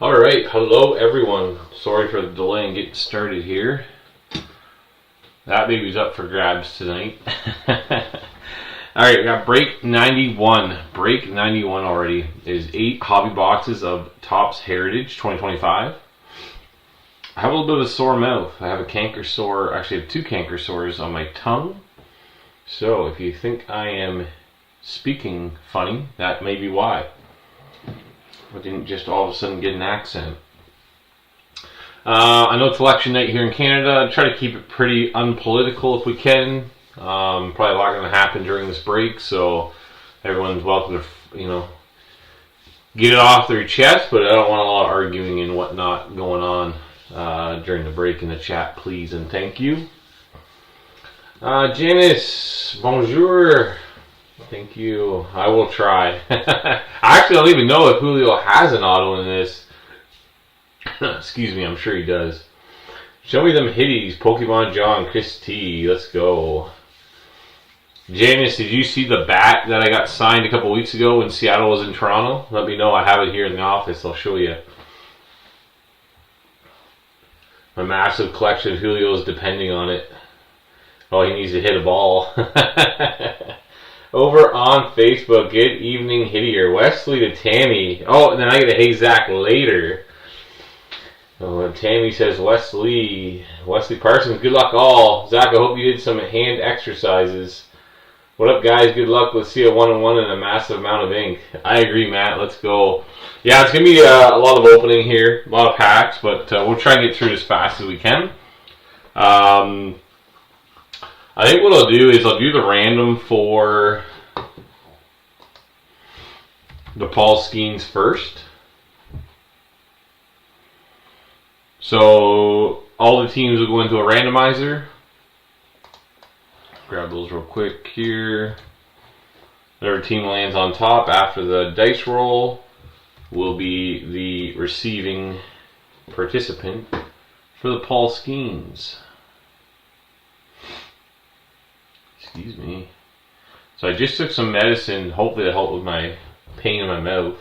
Alright, hello everyone. Sorry for the delay in getting started here. That baby's up for grabs tonight. Alright, we got break 91. Break 91 already is 8 hobby boxes of Topps Heritage 2025. I have a little bit of a sore mouth. I have a canker sore, actually I have 2 canker sores on my tongue. So if you think I am speaking funny, that may be why. I didn't just all of a sudden get an accent. I know it's election night here in Canada. I try to keep it pretty unpolitical if we can. Probably a lot going to happen during this break, so everyone's welcome to, get it off their chest. But I don't want a lot of arguing and whatnot going on during the break in the chat, please and thank you. Janice, bonjour. Thank you. I will try. I actually don't even know if Julio has an auto in this. Excuse me, I'm sure he does. Show me them hitties. Pokemon John, Chris T. Let's go. Janice, did you see the bat that I got signed a couple weeks ago when Seattle was in Toronto? Let me know. I have it here in the office. I'll show you. My massive collection of Julio's depending on it. Oh, he needs to hit a ball. Over on Facebook, good evening, Hittier. Wesley to Tammy. Oh, and then I get a hey Zach later. Oh, and Tammy says Wesley Parsons, good luck all. Zach, I hope you did some hand exercises. What up, guys? Good luck. Let's see a 1-on-1 and a massive amount of ink. I agree, Matt. Let's go. Yeah, it's going to be a lot of opening here, a lot of packs, but we'll try and get through it as fast as we can. I think what I'll do is I'll do the random for the Paul Skeens first. So all the teams will go into a randomizer. Grab those real quick here. Whatever team lands on top after the dice roll will be the receiving participant for the Paul Skeens. Excuse me. So I just took some medicine, hopefully to help with my pain in my mouth.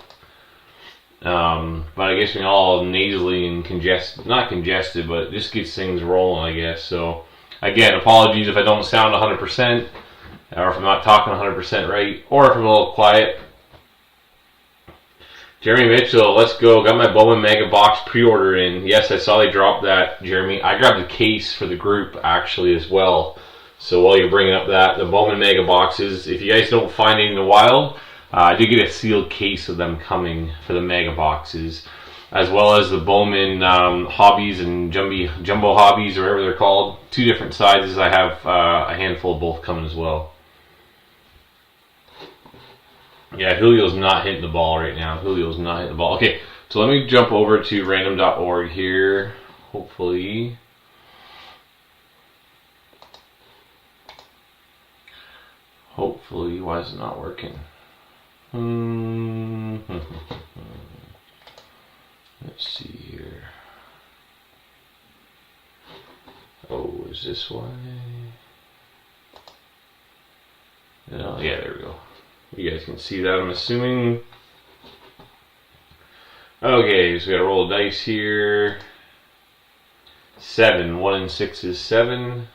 But I guess we're all nasally and not congested, but it just gets things rolling, I guess. So again, apologies if I don't sound 100%, or if I'm not talking 100% right, or if I'm a little quiet. Jeremy Mitchell, let's go. Got my Bowman Mega Box pre-order in. Yes, I saw they dropped that, Jeremy. I grabbed the case for the group, actually, as well. So while you're bringing up the Bowman Mega Boxes, if you guys don't find any in the wild, I did get a sealed case of them coming for the Mega Boxes, as well as the Bowman Hobbies and Jumbo Hobbies, or whatever they're called. 2 different sizes. I have a handful of both coming as well. Yeah, Julio's not hitting the ball right now. Julio's not hitting the ball. Okay, so let me jump over to random.org here. Hopefully. Why is it not working? Let's see here. Oh, is this why? No, yeah, there we go. You guys can see that, I'm assuming. Okay, so we gotta roll a dice here. 7. 1 and 6 is 7.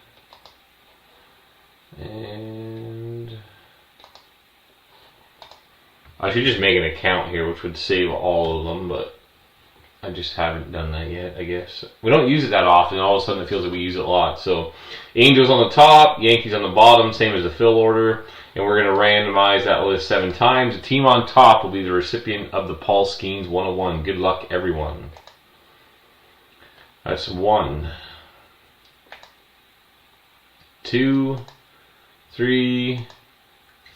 And I should just make an account here, which would save all of them, but I just haven't done that yet, I guess. We don't use it that often, all of a sudden it feels like we use it a lot. So, Angels on the top, Yankees on the bottom, same as the fill order, and we're going to randomize that list 7 times. The team on top will be the recipient of the Paul Skeens 101. Good luck, everyone. That's 1, 2, 3,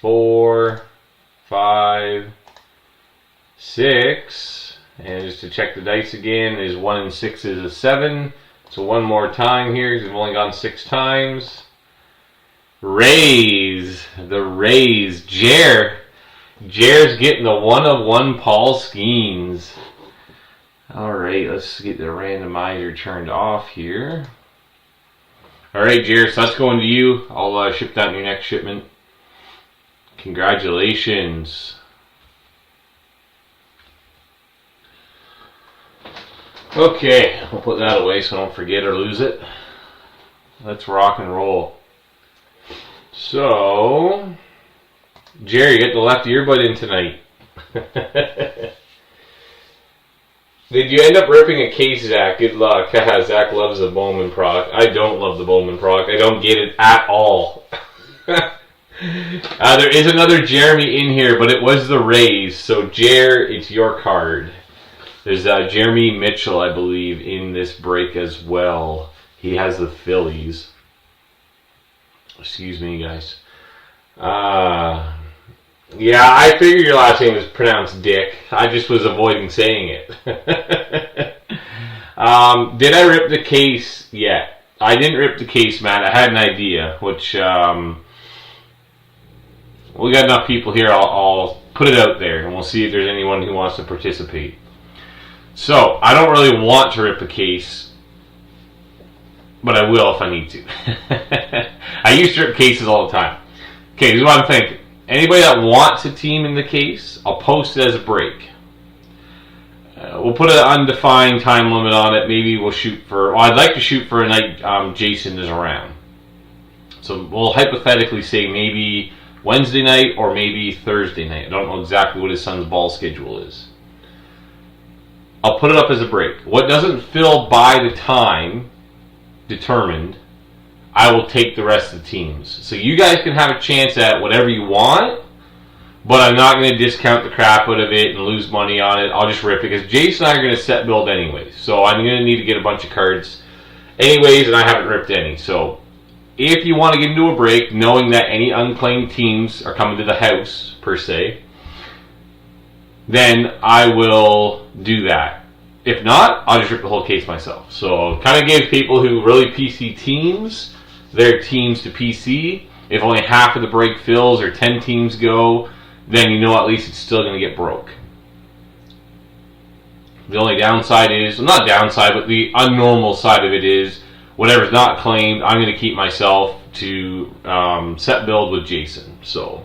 4, 5, 6, and just to check the dice again, is 1 and 6 is a 7. So one more time here, because we've only gone 6 times. Rays, the Rays. Jer's getting the 1-of-1 Paul Skeens. All right, let's get the randomizer turned off here. All right, Jer, so that's going to you. I'll ship that in your next shipment. Congratulations. Okay, we'll put that away so I don't forget or lose it. Let's rock and roll. So, Jerry, get the left earbud in tonight. Did you end up ripping a case, Zach? Good luck. Zach loves the Bowman product. I don't love the Bowman product. I don't get it at all. There is another Jeremy in here, but it was the Rays. So, Jer, it's your card. There's Jeremy Mitchell, I believe, in this break as well. He has the Phillies. Excuse me, guys. Yeah, I figured your last name was pronounced Dick. I just was avoiding saying it. Did I rip the case yet? I didn't rip the case, Matt. I had an idea, which we got enough people here. I'll put it out there, and we'll see if there's anyone who wants to participate. So, I don't really want to rip a case, but I will if I need to. I used to rip cases all the time. Okay, this is what I'm thinking. Anybody that wants a team in the case, I'll post it as a break. We'll put an undefined time limit on it. Maybe we'll shoot for... Well, I'd like to shoot for a night Jason is around. So we'll hypothetically say maybe Wednesday night or maybe Thursday night. I don't know exactly what his son's ball schedule is. I'll put it up as a break. What doesn't fill by the time determined, I will take the rest of the teams. So you guys can have a chance at whatever you want, but I'm not going to discount the crap out of it and lose money on it. I'll just rip it because Jason and I are going to set build anyways. So I'm going to need to get a bunch of cards anyways, and I haven't ripped any. So if you want to get into a break, knowing that any unclaimed teams are coming to the house, per se, then I will do that. If not, I'll just rip the whole case myself. So kind of give people who really PC teams their teams to PC. If only half of the break fills or 10 teams go, then you know at least it's still going to get broke. The only downside is, well, not downside, but the unnormal side of it is, whatever's not claimed, I'm going to keep myself to set build with Jason. So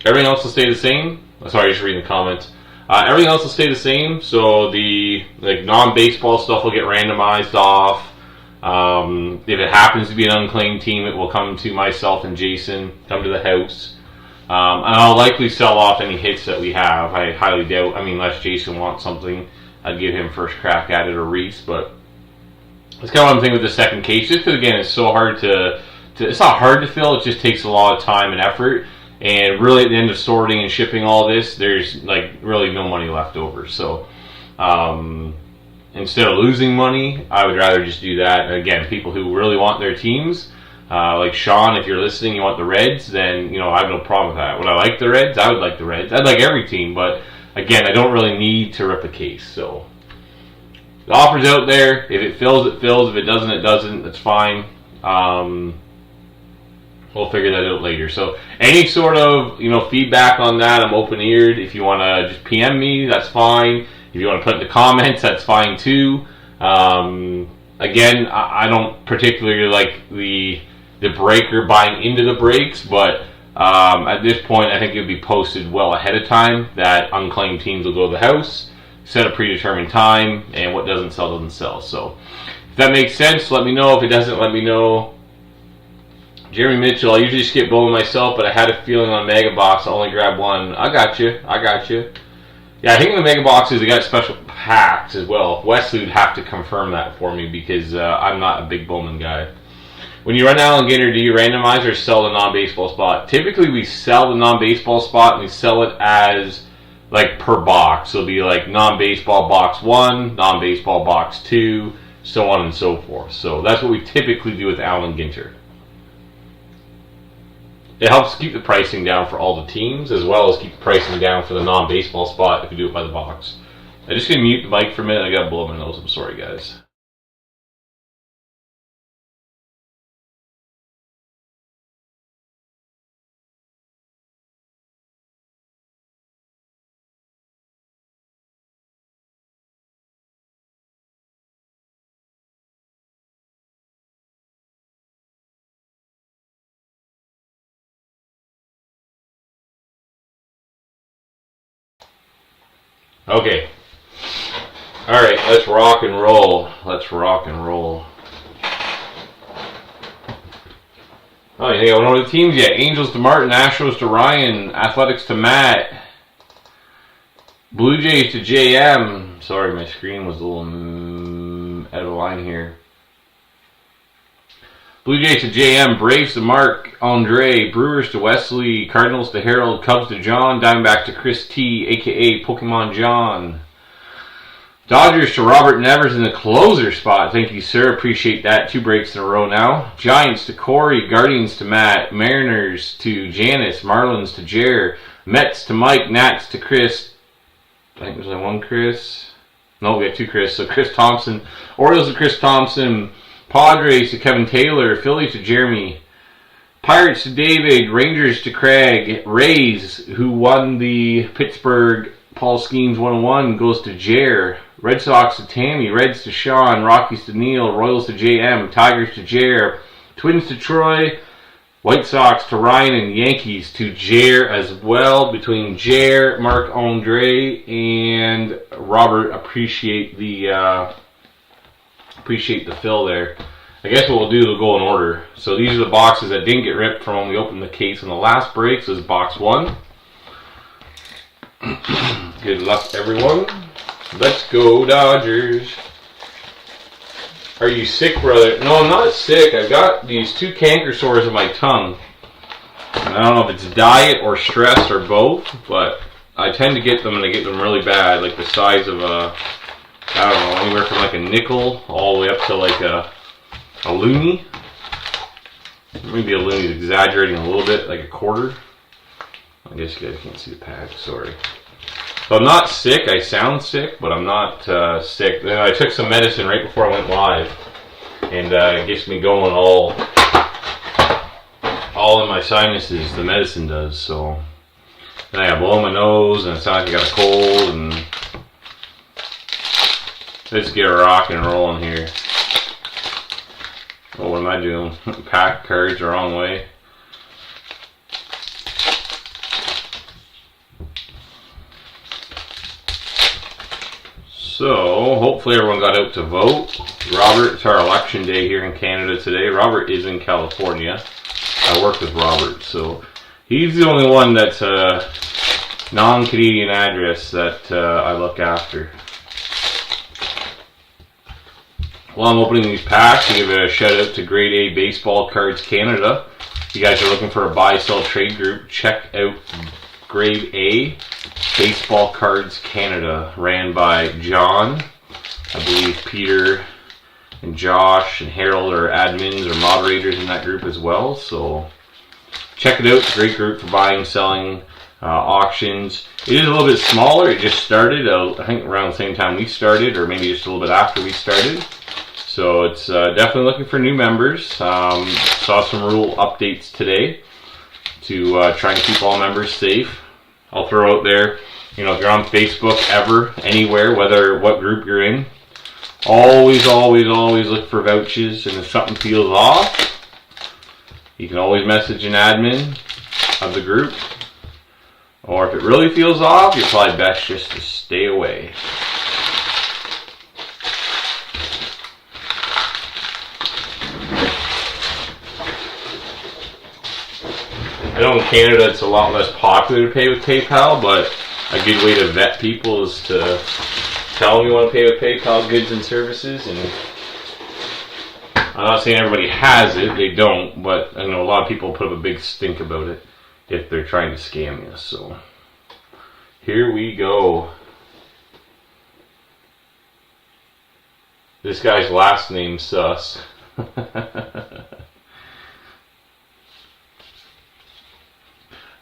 everything else will stay the same. Sorry, just reading the comments. Everything else will stay the same. So the non-baseball stuff will get randomized off. If it happens to be an unclaimed team, it will come to myself and Jason, come to the house. And I'll likely sell off any hits that we have. I highly doubt. I mean, unless Jason wants something, I'd give him first crack at it, or Reese. But that's kind of what I'm thinking with the second case. Just because, again, it's so hard to it's not hard to fill. It just takes a lot of time and effort. And really, at the end of sorting and shipping all this, there's really no money left over. So instead of losing money, I would rather just do that. And again, people who really want their teams, like Sean, if you're listening, you want the Reds, then I have no problem with that. Would I like the Reds? I would like the Reds. I'd like every team, but again, I don't really need to rip a case. So the offer's out there. If it fills, it fills. If it doesn't, it doesn't. That's fine. We'll figure that out later. So any sort of feedback on that, I'm open-eared. If you want to just PM me, that's fine. If you want to put it in the comments, that's fine too. Again, I don't particularly like the breaker buying into the breaks, but at this point, I think it would be posted well ahead of time that unclaimed teams will go to the house, set a predetermined time, and what doesn't sell doesn't sell. So if that makes sense, let me know. If it doesn't, let me know. Jeremy Mitchell, I usually skip Bowman myself, but I had a feeling on Mega Box I only grabbed one. I got you. Yeah, I think in the Mega Boxes they got special packs as well. Wesley would have to confirm that for me because I'm not a big Bowman guy. When you run Allen Ginter, do you randomize or sell the non-baseball spot? Typically we sell the non-baseball spot and we sell it as per box. So it'll be non-baseball box 1, non-baseball box 2, so on and so forth. So that's what we typically do with Allen Ginter. It helps keep the pricing down for all the teams, as well as keep the pricing down for the non-baseball spot if you do it by the box. I'm just going to mute the mic for a minute. I got to blow my nose. I'm sorry, guys. Okay. Alright, let's rock and roll. Let's rock and roll. Oh, you think I went over the teams yet? Angels to Martin, Astros to Ryan, Athletics to Matt, Blue Jays to JM. Sorry, my screen was a little out of line here. Blue Jays to JM, Braves to Mark, Andre, Brewers to Wesley, Cardinals to Harold, Cubs to John, Diamondback to Chris T, aka Pokemon John. Dodgers to Robert Nevers in the closer spot. Thank you, sir. Appreciate that. 2 breaks in a row now. Giants to Corey, Guardians to Matt, Mariners to Janice, Marlins to Jer, Mets to Mike, Nats to Chris. I think there's only one Chris. No, we got 2 Chris. So Chris Thompson. Orioles to Chris Thompson. Padres to Kevin Taylor, Phillies to Jeremy, Pirates to David, Rangers to Craig, Rays, who won the Pittsburgh Paul Skeens 101, goes to Jer, Red Sox to Tammy, Reds to Sean, Rockies to Neil, Royals to JM, Tigers to Jer, Twins to Troy, White Sox to Ryan, and Yankees to Jer as well. Between Jer, Mark Andre, and Robert, appreciate the fill there. I guess what we'll do is we'll go in order. So these are the boxes that didn't get ripped from when we opened the case in the last break. So this is box 1. Good luck, everyone. Let's go, Dodgers. Are you sick, brother? No, I'm not sick. I've got these 2 canker sores in my tongue. And I don't know if it's diet or stress or both, but I tend to get them and I get them really bad, like the size of a, I don't know, anywhere from like a nickel all the way up to like a loonie. Maybe a loonie is exaggerating a little bit, like a quarter. I guess you guys can't see the pack, sorry. So I'm not sick, I sound sick, but I'm not sick. Then I took some medicine right before I went live, and it gets me going all in my sinuses, the medicine does, so. Then I got blow my nose, and it sounds like I got a cold, and let's get rocking and rolling here. Oh, what am I doing? Pack cards the wrong way. So, hopefully everyone got out to vote. Robert, it's our election day here in Canada today. Robert is in California. I work with Robert, so he's the only one that's a non-Canadian address that I look after. While I'm opening these packs, I give a shout out to Grade A Baseball Cards Canada. If you guys are looking for a buy-sell trade group, check out Grade A Baseball Cards Canada, ran by John. I believe Peter and Josh and Harold are admins or moderators in that group as well. So check it out. It's a great group for buying, selling, auctions. It is a little bit smaller. It just started, I think around the same time we started, or maybe just a little bit after we started. So it's definitely looking for new members. Saw some rule updates today to try and keep all members safe. I'll throw out there, you know, if you're on Facebook ever, anywhere, whether what group you're in, always look for vouchers, and if something feels off, you can always message an admin of the group. Or if it really feels off, you're probably best just to stay away. I know in Canada it's a lot less popular to pay with PayPal, but a good way to vet people is to tell them you want to pay with PayPal goods and services. And I'm not saying everybody has it, they don't, but I know a lot of people put up a big stink about it if they're trying to scam you. So here we go. This guy's last name's sus.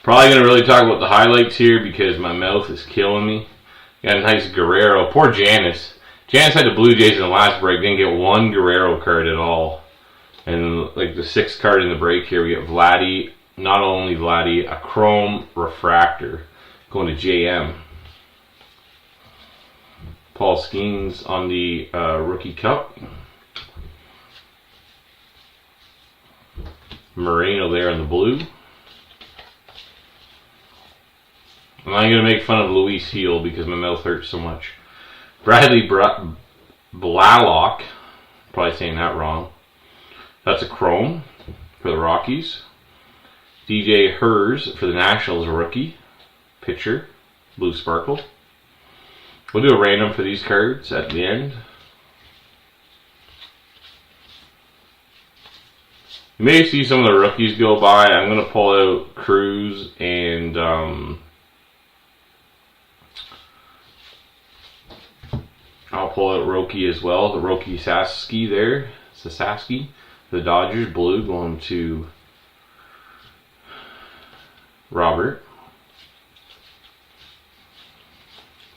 Probably going to really talk about the highlights here because my mouth is killing me. Got a nice Guerrero. Poor Janice. Janice had the Blue Jays in the last break. Didn't get one Guerrero card at all. And like the 6th card in the break here, we get Vladdy. Not only Vladdy, a Chrome Refractor going to JM. Paul Skeens on the Rookie Cup. Moreno there in the blue. I'm not going to make fun of Luis Heel because my mouth hurts so much. Bradley Blalock, probably saying that wrong. That's a chrome for the Rockies. DJ Hers for the Nationals, rookie. Pitcher, blue sparkle. We'll do a random for these cards at the end. You may see some of the rookies go by. I'm going to pull out Cruz and I'll pull out Roki as well. The Roki Sasaki there. Sasaki. The Dodgers, blue, going to Robert.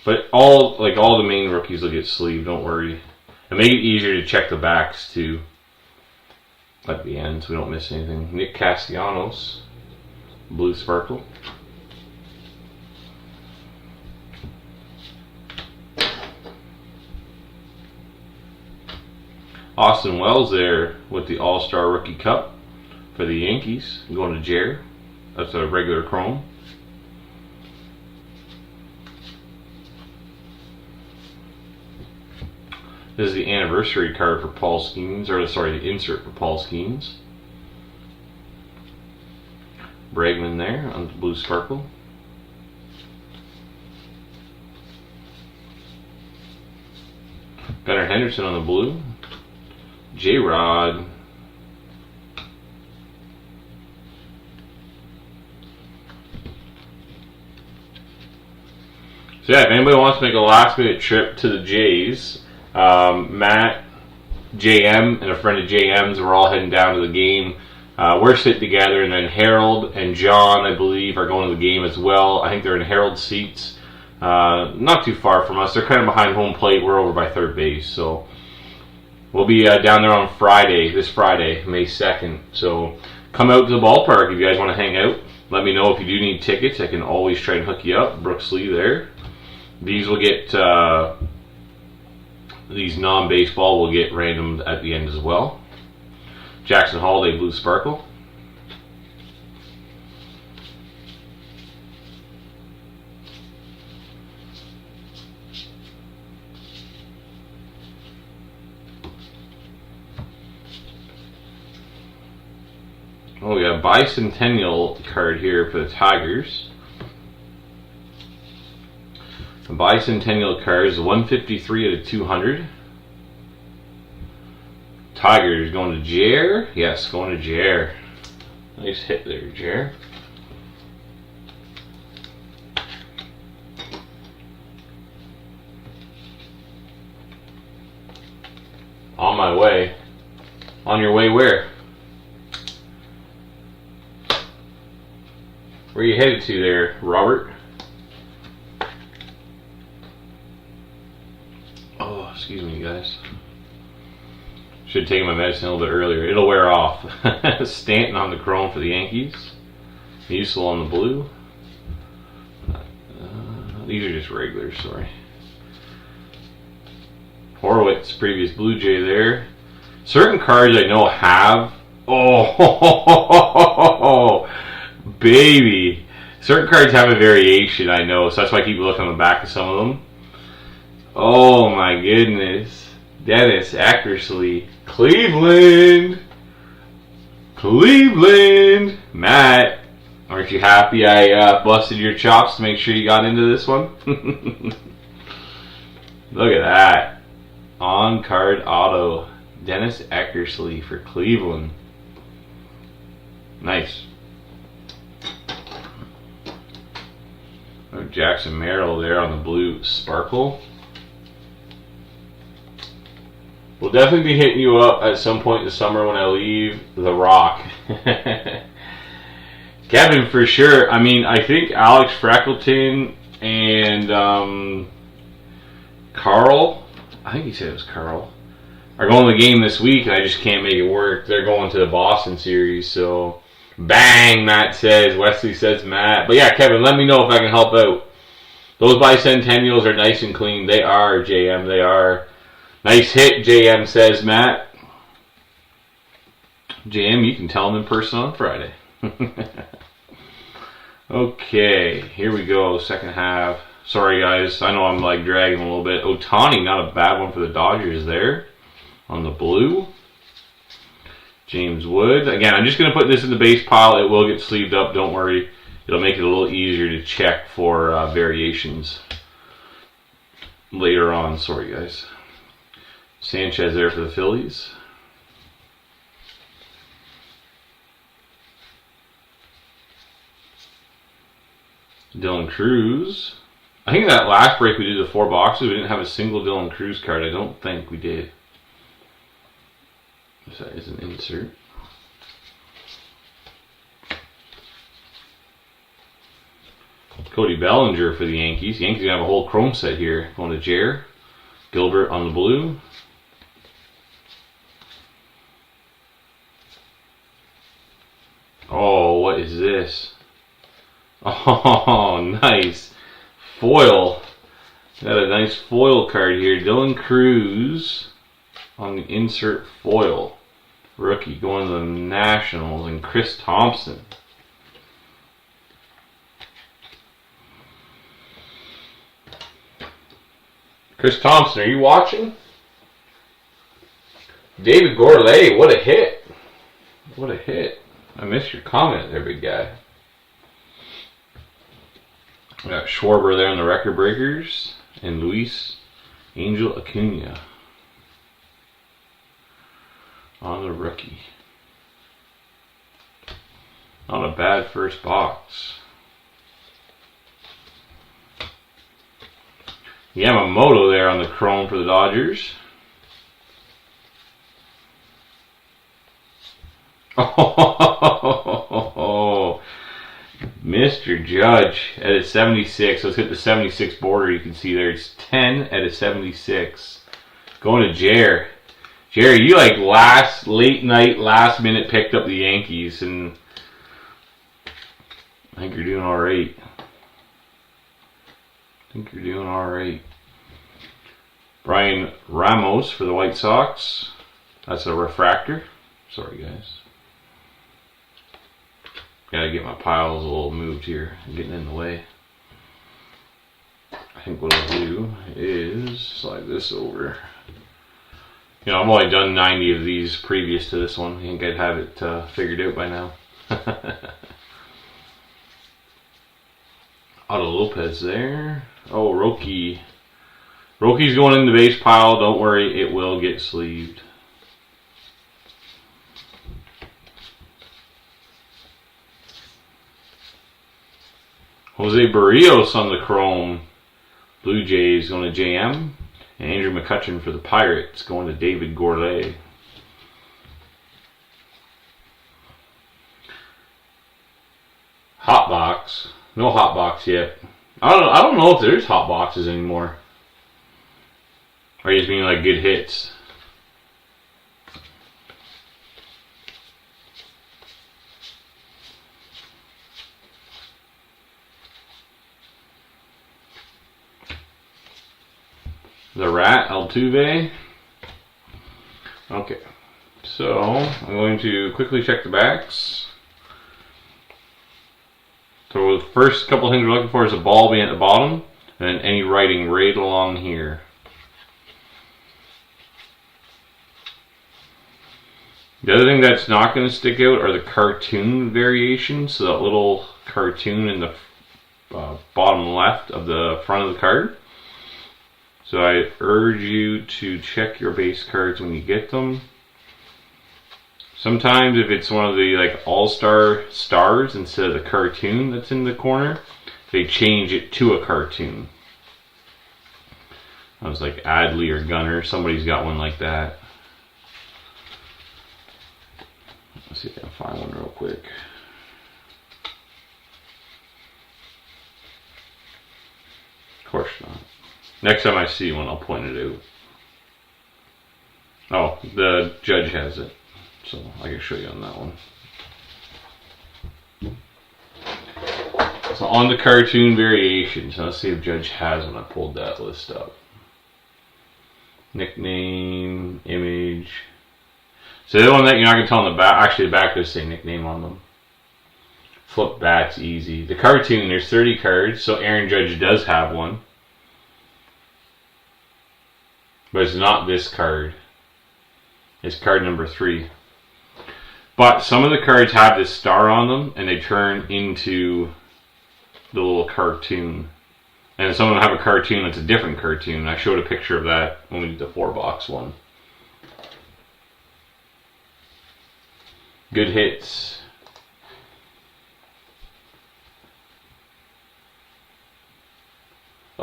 But all the main rookies will get sleeved, don't worry. And make it easier to check the backs too at the end so we don't miss anything. Nick Castellanos, blue sparkle. Austin Wells there with the All-Star Rookie Cup for the Yankees. Going to Jer. That's a regular chrome. This is the anniversary card for Paul Skeens, or sorry, the insert for Paul Skeens. Bregman there on the blue sparkle. Gunnar Henderson on the blue. J-Rod. So yeah, if anybody wants to make a last minute trip to the Jays, Matt, JM, and a friend of JM's, we're all heading down to the game. We're sitting together, and then Harold and John, I believe, are going to the game as well. I think they're in Harold's seats. Not too far from us. They're kind of behind home plate. We're over by third base. So we'll be down there on Friday, this Friday, May 2nd. So come out to the ballpark if you guys want to hang out. Let me know if you do need tickets. I can always try and hook you up. Brooks Lee there. These will get, these non-baseball will get randomed at the end as well. Jackson Holiday, blue sparkle. Oh, we got a bicentennial card here for the Tigers. The bicentennial card is 153 out of 200. Tigers going to Jer. Yes, going to Jer. Nice hit there, Jer. On my way. On your way where? Where are you headed to there, Robert? Oh, excuse me, guys. Should have taken my medicine a little bit earlier. It'll wear off. Stanton on the chrome for the Yankees. Musil on the blue. These are just regulars, sorry. Horowitz, previous Blue Jay there. Certain cards I know have. Oh, baby. Certain cards have a variation, I know, so that's why I keep looking on the back of some of them. Oh my goodness. Dennis Eckersley. Cleveland. Matt, aren't you happy I busted your chops to make sure you got into this one? Look at that. On card auto. Dennis Eckersley for Cleveland. Nice. Oh, Jackson Merrill there on the blue sparkle. We'll definitely be hitting you up at some point in the summer when I leave The Rock. Kevin, for sure. I mean, I think Alex Freckleton and Carl, I think he said it was Carl, are going to the game this week, and I just can't make it work. They're going to the Boston series, so bang, Matt says. Wesley says Matt. But yeah, Kevin, let me know if I can help out. Those bicentennials are nice and clean. They are, JM, they are. Nice hit, JM says Matt. JM, you can tell him in person on Friday. Okay, here we go, second half. Sorry guys, I know I'm like dragging a little bit. Ohtani, not a bad one for the Dodgers there on the blue. James Wood. Again, I'm just going to put this in the base pile. It will get sleeved up, don't worry. It'll make it a little easier to check for variations later on. Sorry guys. Sanchez there for the Phillies. Dylan Cruz. I think that last break we did the 4 boxes, we didn't have a single Dylan Cruz card. I don't think we did. That is an insert. Cody Bellinger for the Yankees. Yankees gonna have a whole chrome set here. Going to Jer. Gilbert on the blue. Oh, what is this? Oh, nice. Foil. Got a nice foil card here. Dylan Cruz on the insert foil. Rookie going to the Nationals. And Chris Thompson. Chris Thompson, are you watching? David Gourlay, what a hit. What a hit. I missed your comment there, big guy. We got Schwarber there on the record breakers. And Luis Angel Acuna on the rookie. Not a bad first box. Yamamoto there on the chrome for the Dodgers. Oh, Mr. Judge at a 76. Let's hit the 76 border. You can see there it's 10 at a 76. Going to Jer. Jerry, you like late night, last minute picked up the Yankees, and I think you're doing all right. Brian Ramos for the White Sox. That's a refractor. Sorry, guys. Gotta get my piles a little moved here. I'm getting in the way. I think what I'll do is slide this over. You know, I've only done 90 of these previous to this one. I think I'd have it figured out by now. Otto Lopez there. Oh, Roki. Roki's going in the base pile. Don't worry, it will get sleeved. Jose Barrios on the chrome. Blue Jays going to JM. And Andrew McCutchen for the Pirates going to David Gourlay. Hot box. No hot box yet. I don't know if there's hot boxes anymore. Or you just mean like good hits? The Rat, Altuve. Okay. So, I'm going to quickly check the backs. So the first couple things we're looking for is a ball being at the bottom, and then any writing right along here. The other thing that's not going to stick out are the cartoon variations. So that little cartoon in the bottom left of the front of the card. So I urge you to check your base cards when you get them. Sometimes if it's one of the like all-star stars instead of the cartoon that's in the corner, they change it to a cartoon. I was like Adley or Gunner. Somebody's got one like that. Let's see if I can find one real quick. Of course not. Next time I see one, I'll point it out. Oh, the Judge has it. So I can show you on that one. So on the cartoon variations, let's see if Judge has one. I pulled that list up. Nickname, image. So the one that you're not going to tell on the back, actually the back does say nickname on them. Flip back's easy. The cartoon, there's 30 cards, so Aaron Judge does have one. But it's not this card. It's card number 3. But some of the cards have this star on them, and they turn into the little cartoon. And some of them have a cartoon that's a different cartoon. I showed a picture of that when we did the 4-box one. Good hits.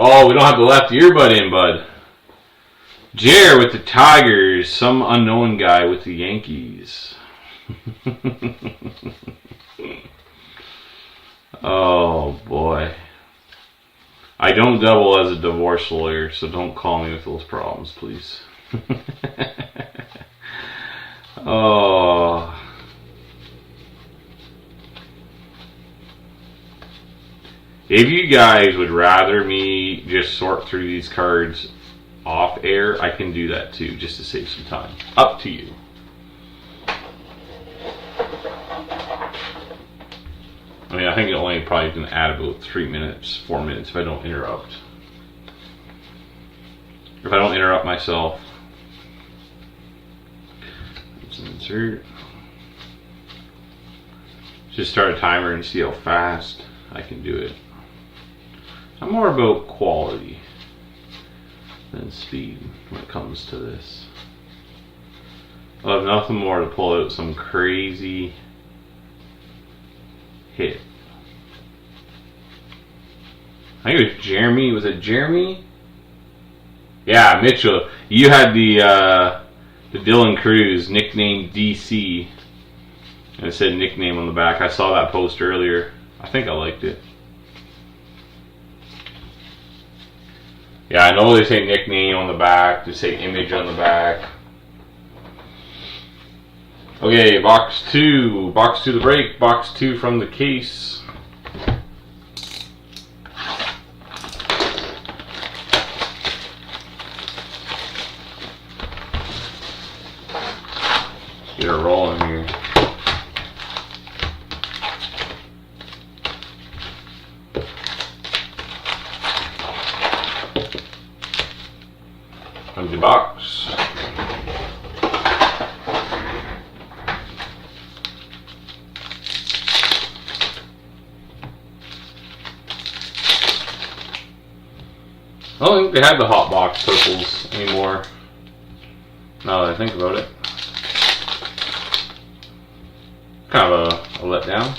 Oh, we don't have the left earbud in, bud. Jer with the Tigers. Some unknown guy with the Yankees. Oh, boy. I don't double as a divorce lawyer, so don't call me with those problems, please. Oh. If you guys would rather me just sort through these cards off air, I can do that too, just to save some time. Up to you. I mean, I think it only probably can add about 3 minutes, 4 minutes if I don't interrupt. If I don't interrupt myself. Let's insert. Just start a timer and see how fast I can do it. I'm more about quality than speed when it comes to this. I have nothing more to pull out some crazy hit. I think it was Jeremy. Was it Jeremy? Yeah, Mitchell. You had the Dylan Cruz nickname DC, and it said nickname on the back. I saw that post earlier. I think I liked it. Yeah, I know they say nickname on the back. They say image on the back. Okay, box 2. Box 2 the break. Box 2 from the case. Get her rolling here. Empty box. I don't think they have the hot box purples anymore. Now that I think about it. Kind of a letdown.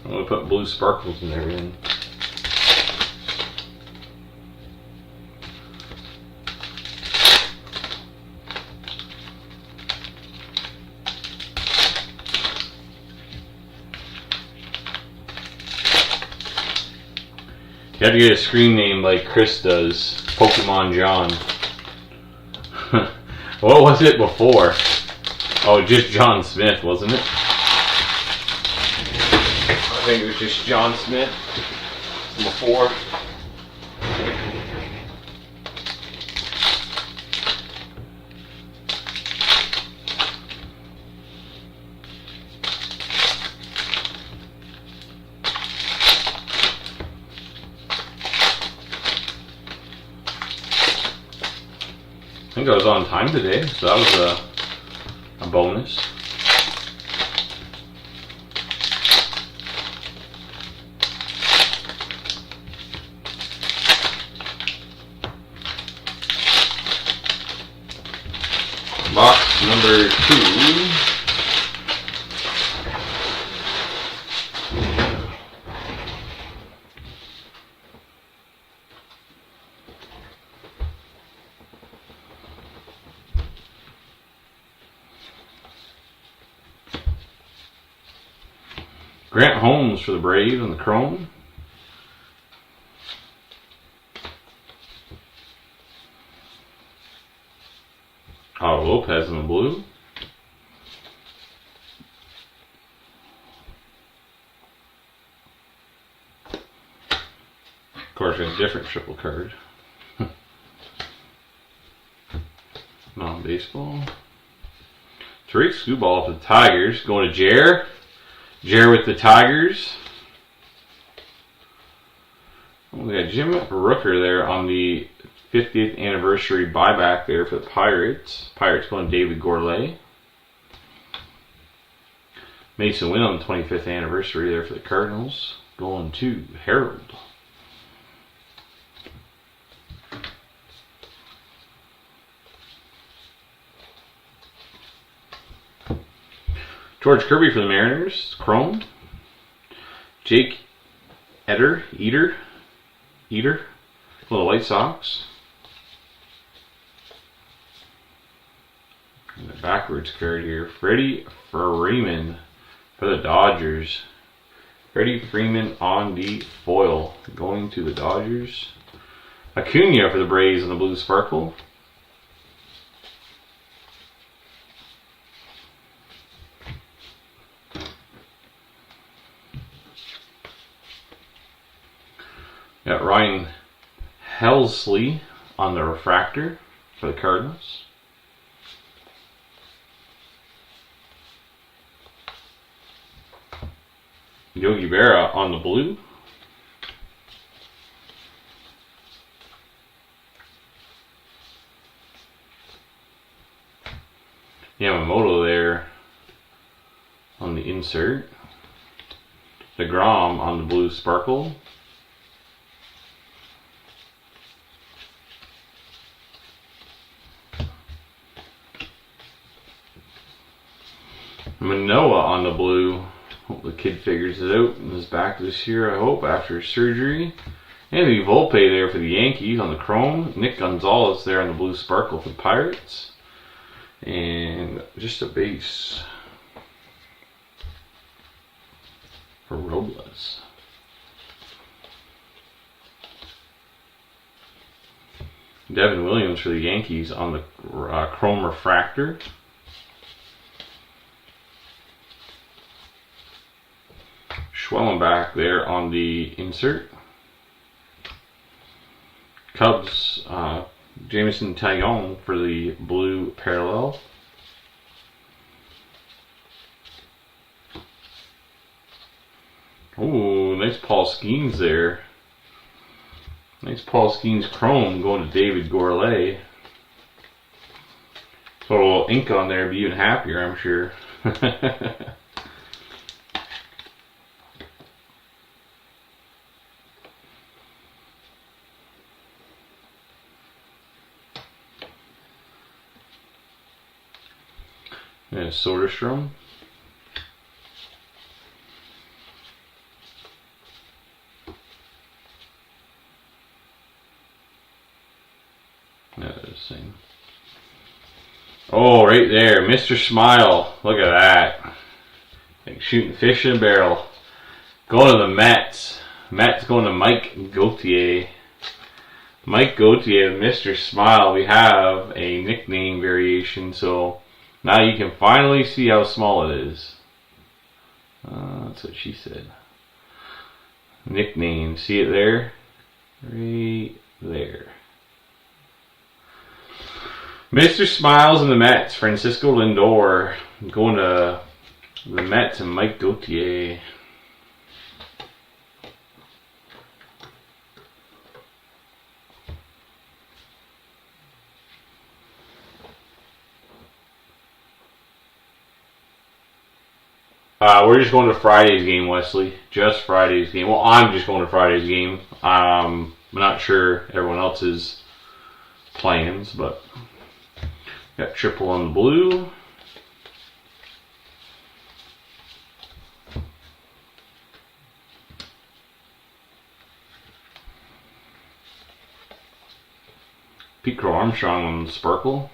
I'm gonna put blue sparkles and everything. You have to get a screen name like Chris does. Pokemon John. What was it before? Oh, just John Smith, wasn't it? I think it was just John Smith before. I think I was on time today, so that was a bonus. Box number 2. Grant Holmes for the Braves and the Chrome. Oh, Lopez in the blue. Of course, a different triple card. Non-baseball. Tariq Skubal for the Tigers. Going to Jer. Jer with the Tigers. We got Jim Rooker there on the 50th anniversary buyback there for the Pirates. Pirates going to David Gourlay. Mason Wynn on the 25th anniversary there for the Cardinals. Going to Harold. George Kirby for the Mariners. Chrome. Jake Eater for the White Sox. And the backwards card here. Freddie Freeman for the Dodgers. Freddie Freeman on the foil. Going to the Dodgers. Acuna for the Braves on the blue sparkle. Got Ryan Helsley on the refractor for the Cardinals. Yogi Berra on the blue. Yamamoto there on the insert. DeGrom on the blue sparkle. Manoah on the blue. Hope the kid figures it out and is back this year, I hope, after surgery. Anthony Volpe there for the Yankees on the chrome. Nick Gonzalez there on the blue sparkle for the Pirates. And just a base for Robles. Devin Williams for the Yankees on the chrome refractor. Schwellenbach there on the insert. Cubs, Jameson Taillon for the blue parallel. Ooh, nice Paul Skeens there. Nice Paul Skeens chrome going to David Gourlay. So a little ink on there, be even happier, I'm sure. And Soderstrom. That is the same. Oh, right there, Mr. Smile. Look at that. Like shooting fish in a barrel. Going to the Mets. Mets going to Mike Gauthier. Mike Gauthier, Mr. Smile. We have a nickname variation, so now you can finally see how small it is. That's what she said. Nickname. See it there? Right there. Mr. Smiles and the Mets. Francisco Lindor going to the Mets and Mike Gauthier. We're just going to Friday's game, Wesley. Just Friday's game. Well, I'm just going to Friday's game. I'm not sure everyone else's plans, but got triple on the blue. Pete Crow Armstrong on the sparkle.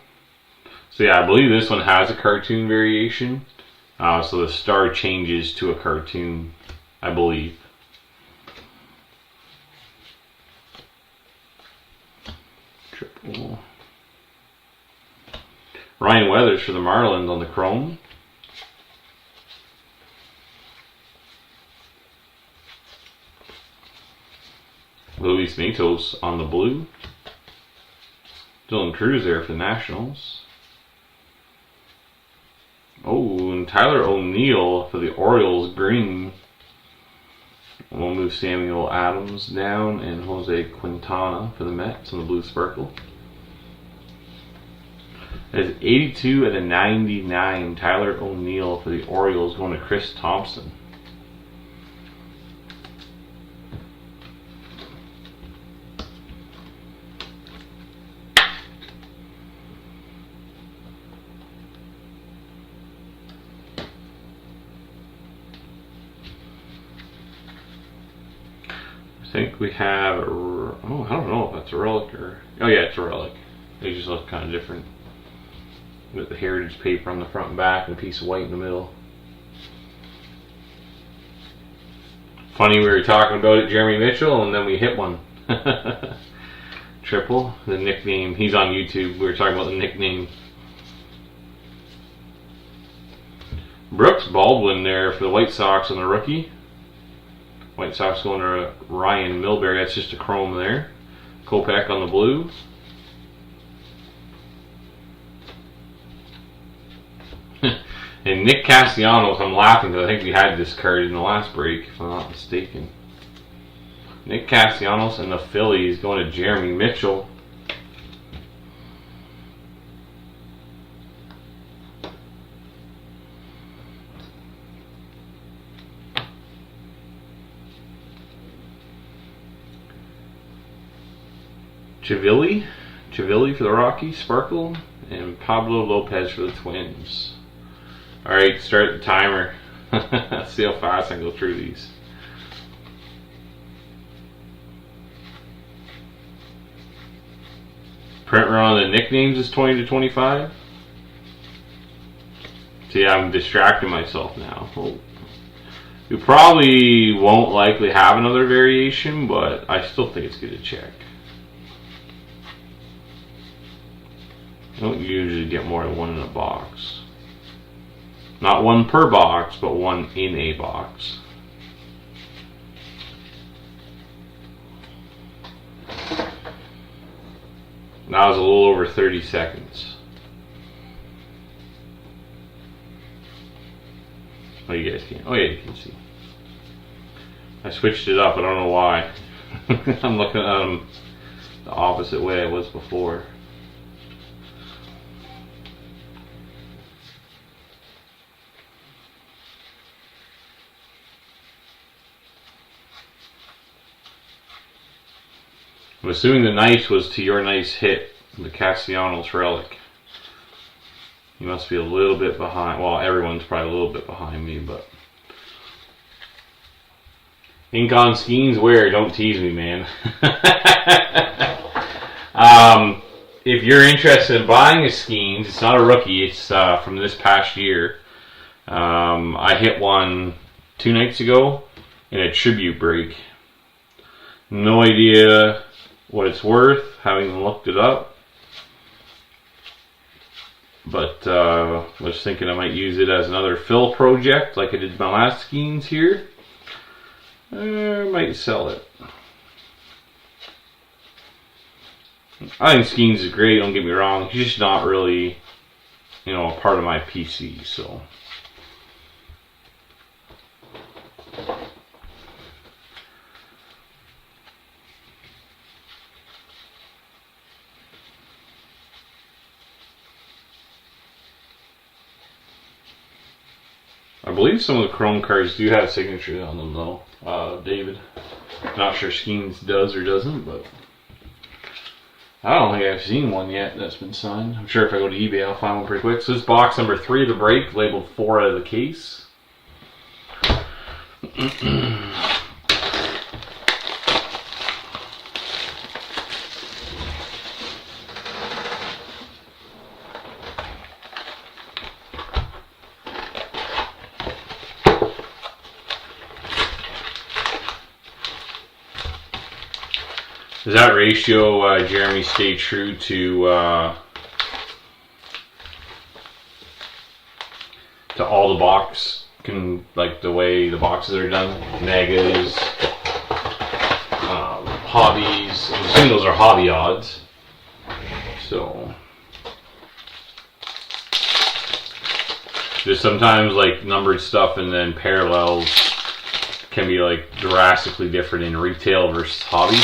So yeah, I believe this one has a cartoon variation. So the star changes to a cartoon, I believe. Triple. Ryan Weathers for the Marlins on the chrome. Luis Matos on the blue. Dylan Cruz there for the Nationals. Tyler O'Neill for the Orioles, green. We'll move Samuel Adams down and Jose Quintana for the Mets on the blue sparkle. There's 82 out of 99. Tyler O'Neill for the Orioles going to Chris Thompson. I think we have, I don't know if that's a relic or, oh yeah, it's a relic. They just look kind of different. With the heritage paper on the front and back and a piece of white in the middle. Funny, we were talking about it, Jeremy Mitchell, and then we hit one. Triple, the nickname, he's on YouTube, we were talking about the nickname. Brooks Baldwin there for the White Sox on the rookie. White Sox going to Ryan Milbury, that's just a chrome there. Kopech on the blue. And Nick Castellanos, I'm laughing because I think we had this card in the last break, if I'm not mistaken. Nick Castellanos and the Phillies going to Jeremy Mitchell. Chivilli for the Rockies, sparkle, and Pablo Lopez for the Twins. Alright, start the timer. Let's see how fast I can go through these. Print run on the nicknames is 20 to 25. See, I'm distracting myself now. Oh. You probably won't likely have another variation, but I still think it's good to check. I don't usually get more than one in a box. Not one per box, but one in a box. That was a little over 30 seconds. Oh, you guys can. Oh yeah, you can see. I switched it up. I don't know why. I'm looking at them the opposite way I was before. I'm assuming the nice was to your nice hit, the Castellanos relic. You must be a little bit behind. Well, everyone's probably a little bit behind me, but ink on Skeens wear. Don't tease me, man. If you're interested in buying a Skeens, it's not a rookie. It's from this past year. I hit one 2 nights ago in a tribute break. No idea what it's worth, having looked it up, but was thinking I might use it as another fill project like I did my last Skeens here. I might sell it. I think Skeens is great, don't get me wrong. He's just not really, a part of my PC, so. I believe some of the Chrome cards do have signatures on them though, David. Not sure Skeens does or doesn't, but I don't think I've seen one yet that's been signed. I'm sure if I go to eBay I'll find one pretty quick. So this is box number 3 of the break, labeled 4 out of the case. Does that ratio, Jeremy, stay true to all the box, like the way the boxes are done? Megas, hobbies. I'm assuming those are hobby odds. So Just sometimes like numbered stuff and then parallels can be like drastically different in retail versus hobby.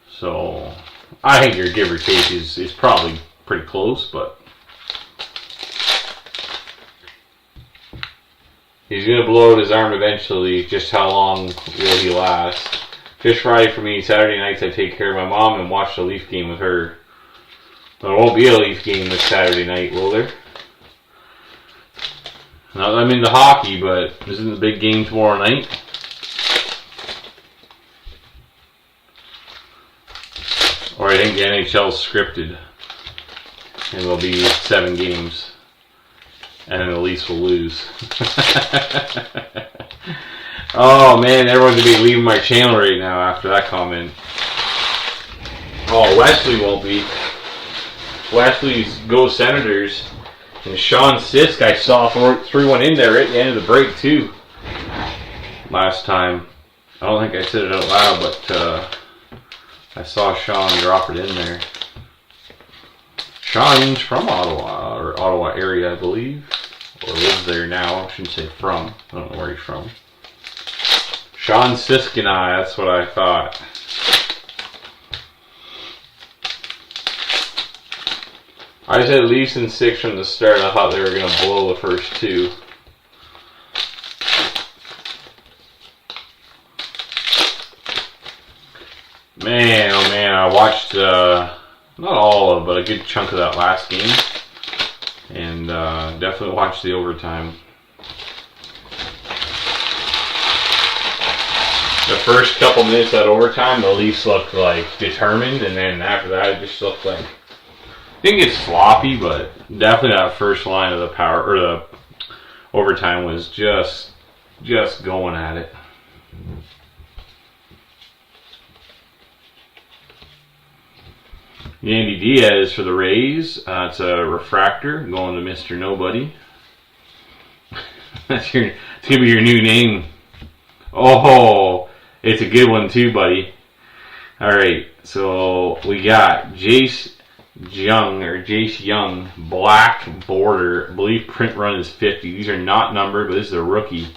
So I think your give or take is probably pretty close, but he's gonna blow out his arm eventually. Just how long will he last? Fish Friday for me. Saturday nights I take care of my mom and watch the Leaf game with her. There won't be a Leaf game this Saturday night, will there? Now, I'm into hockey, but isn't the big game tomorrow night? Or I think the NHL's scripted. And there'll be 7 games. And then the Leafs will lose. Oh man, everyone's going to be leaving my channel right now after that comment. Oh, Wesley won't be. Wesley's Go Senators. And Sean Sisk, I saw threw one in there at the end of the break too. Last time. I don't think I said it out loud, but I saw Sean drop it in there. Sean's from Ottawa, or Ottawa area, I believe. Or lives there now. I shouldn't say from. I don't know where he's from. Sean Sisk and I, that's what I thought. I said Leafs in 6 from the start. I thought they were going to blow the first 2. Man, oh man, I watched, not all of, but a good chunk of that last game. And definitely watched the overtime. The first couple minutes of that overtime, the Leafs looked like determined, and then after that it just looked like, I think it's sloppy, but definitely that first line of the power or the overtime was just going at it. Yandy Diaz for the Rays. It's a refractor going to Mr. Nobody. It's gonna be your new name. Oh, it's a good one too, buddy. All right, so we got Jace Young, black border. I believe print run is 50. These are not numbered, but this is a rookie.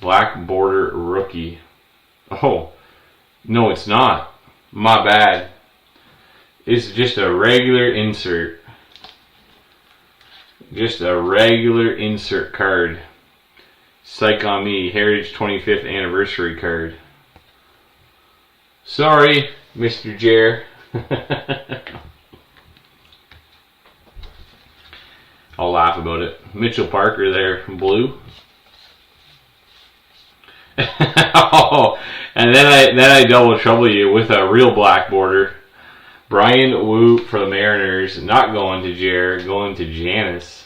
Black border rookie. Oh, no, it's not. My bad. It's just a regular insert. Just a regular insert card. Psych on me. Heritage 25th anniversary card. Sorry, Mr. Jer. I'll laugh about it. Mitchell Parker there, blue. Oh, and then I double trouble you with a real black border. Brian Wu for the Mariners, not going to Jer, going to Janice.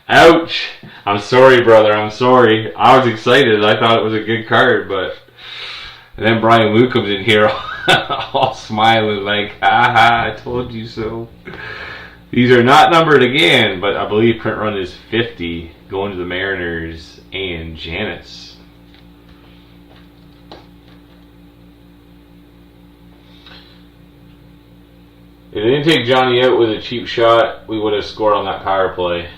Ouch! I'm sorry, brother. I'm sorry. I was excited. I thought it was a good card, but and then Brian Wu comes in here all smiling like, "Haha, I told you so." These are not numbered again, but I believe print run is 50, going to the Mariners and Janice. If they didn't take Johnny out with a cheap shot, we would have scored on that power play.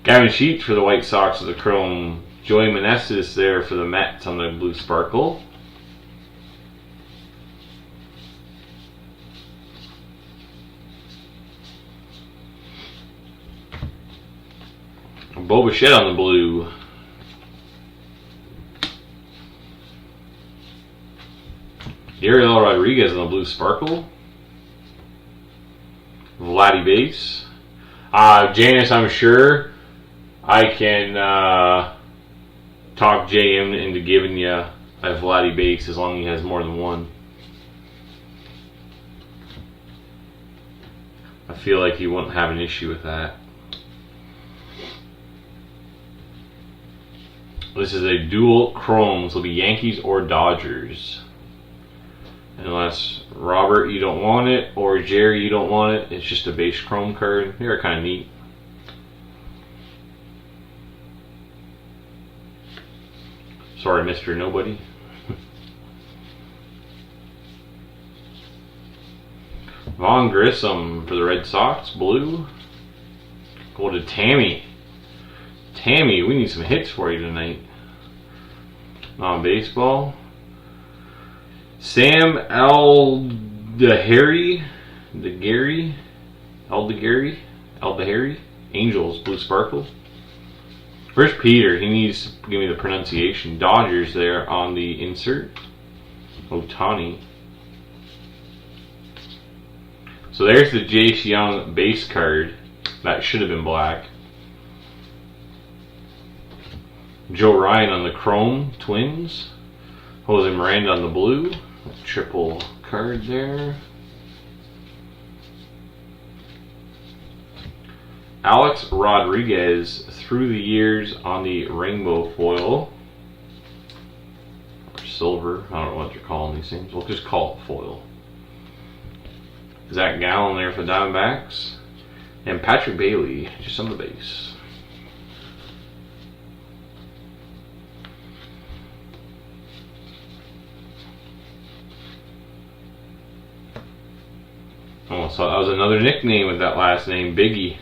Gavin Sheets for the White Sox with the chrome. Joey Meneses there for the Mets on the blue sparkle. Bo Bichette on the blue. Ariel Rodriguez on the blue sparkle. Vladdy base. Janice, I'm sure I can talk JM into giving you a Vladdy base as long as he has more than one. I feel like he wouldn't have an issue with that. This is a dual chrome, so it'll be Yankees or Dodgers. Unless Robert, you don't want it, or Jerry, you don't want it. It's just a base chrome card. They're kind of neat. Sorry, Mr. Nobody. Vaughn Grissom for the Red Sox, blue. Go to Tammy. Tammy, we need some hits for you tonight. Non-baseball. Sam Aldahari. Aldahari. Angels, blue sparkle. Where's Peter? He needs to give me the pronunciation. Dodgers there on the insert. Otani. So there's the Jace Young base card. That should have been black. Joe Ryan on the chrome, Twins. Jose Miranda on the blue. Triple card there. Alex Rodriguez through the years on the rainbow foil. Or silver. I don't know what you're calling these things. We'll just call it foil. Zach Gallen there for the Diamondbacks. And Patrick Bailey just on the base. Oh, so that was another nickname with that last name, Biggie.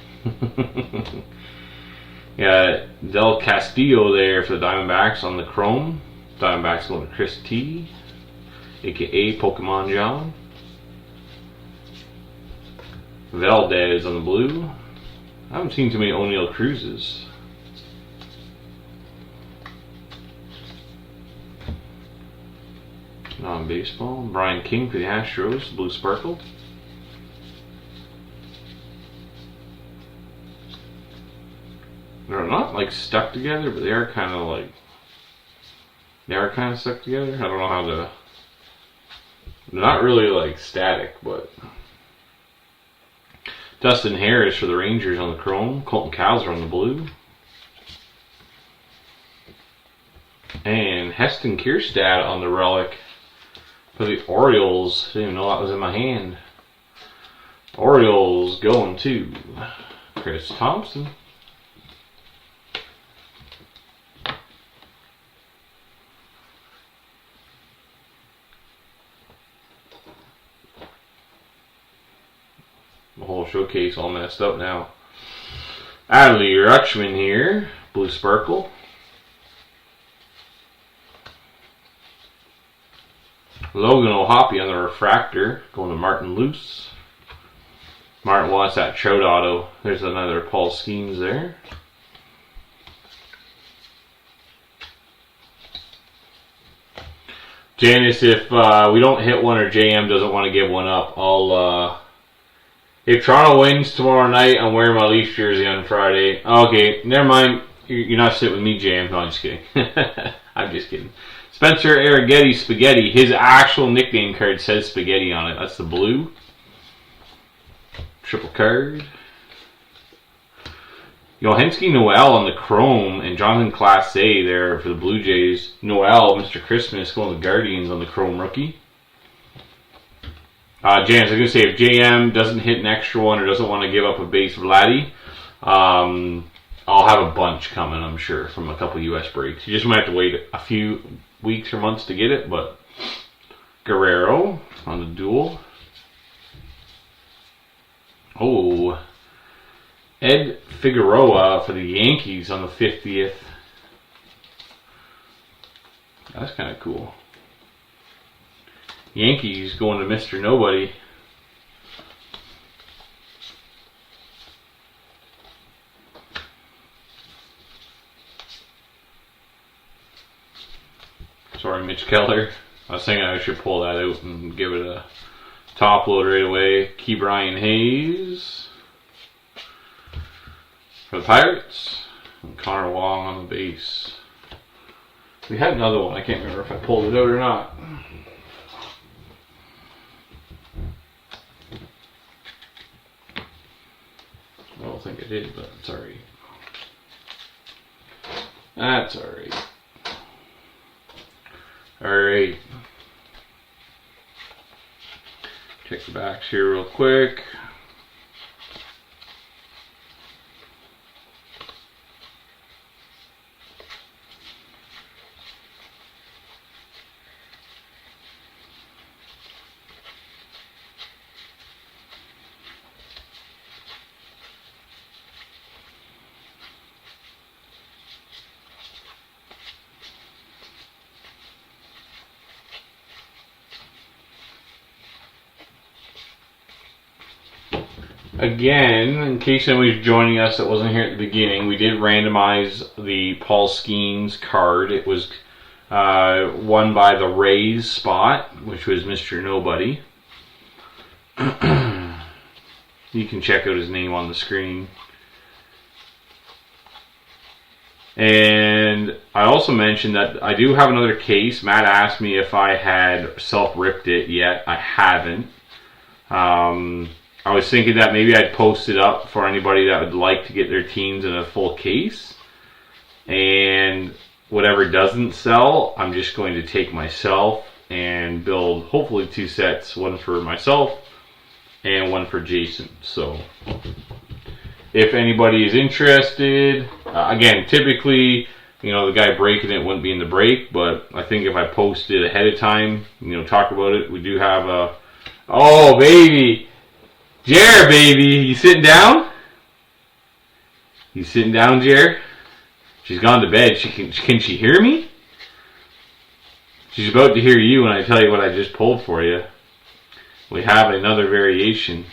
Yeah, Del Castillo there for the Diamondbacks on the chrome. Diamondbacks going to Chris T, aka Pokemon John. Valdez on the blue. I haven't seen too many O'Neill Cruzes. Non-baseball. Brian King for the Astros, blue sparkle. They're not like stuck together, but they are kind of stuck together. I don't know how to. They're not really like static, but. Dustin Harris for the Rangers on the chrome. Colton Cowser on the blue. And Heston Kjerstad on the relic for the Orioles. Didn't even know that was in my hand. Orioles going to Chris Thompson. The whole showcase all messed up now. Adley Rutschman here, blue sparkle. Logan O'Hoppe on the refractor, going to Martin Luce. Martin wants that Trout auto. There's another Paul Skeens there. Janice, if we don't hit one or JM doesn't want to give one up, if Toronto wins tomorrow night, I'm wearing my Leafs jersey on Friday. Okay, never mind. You're not sitting with me, JM. No, I'm just kidding. I'm just kidding. Spencer Arrighetti Spaghetti. His actual nickname card says Spaghetti on it. That's the blue. Triple card. Yohensky Noel on the chrome and Jonathan Clase there for the Blue Jays. Noel, Mr. Christmas, going to the Guardians on the chrome rookie. James, I was going to say, if JM doesn't hit an extra one or doesn't want to give up a base Vladdy, I'll have a bunch coming, I'm sure, from a couple U.S. breaks. You just might have to wait a few weeks or months to get it, but Guerrero on the duel. Oh, Ed Figueroa for the Yankees on the 50th. That's kind of cool. Yankees going to Mr. Nobody. Sorry, Mitch Keller. I was thinking I should pull that out and give it a top load right away. Key Brian Hayes for the Pirates. And Connor Wong on the base. We had another one. I can't remember if I pulled it out or not. I don't think I did, but it's alright. That's alright. Alright. Check the backs here real quick. again, in case anybody's joining us that wasn't here at the beginning, we did randomize the Paul Skeens card. It was won by the Rays spot, which was Mr. Nobody. You can check out his name on the screen. And I also mentioned that I do have another case. Matt asked me if I had self-ripped it yet. I haven't. I was thinking that maybe I'd post it up for anybody that would like to get their teams in a full case. And whatever doesn't sell, I'm just going to take myself and build hopefully 2 sets. One for myself and one for Jason. So if anybody is interested, again, typically, you know, the guy breaking it wouldn't be in the break, but I think if I post it ahead of time, you know, talk about it, we do have a, oh, baby, Jer, baby, you sitting down? You sitting down, Jer? She's gone to bed. Can she hear me? She's about to hear you when I tell you what I just pulled for you. We have another variation.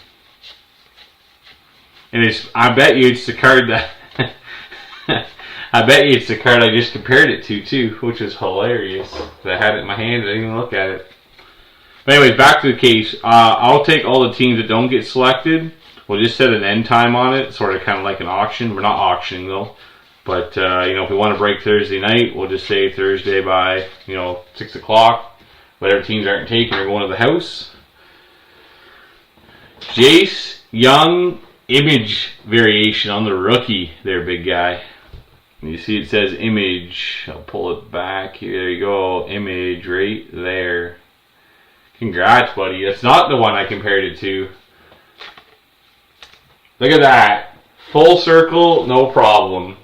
And I bet you it's the card that I bet you it's the card I just compared it to too, which is hilarious. I had it in my hand, I didn't even look at it. But anyways, back to the case. I'll take all the teams that don't get selected. We'll just set an end time on it, sort of kind of like an auction. We're not auctioning though. But, you know, if we want to break Thursday night, we'll just say Thursday by, you know, 6 o'clock. Whatever teams aren't taken are going to the house. Jace Young image variation on the rookie there, big guy. You see it says image. I'll pull it back here. There you go. Image right there. Congrats, buddy. That's not the one I compared it to. Look at that. Full circle, no problem.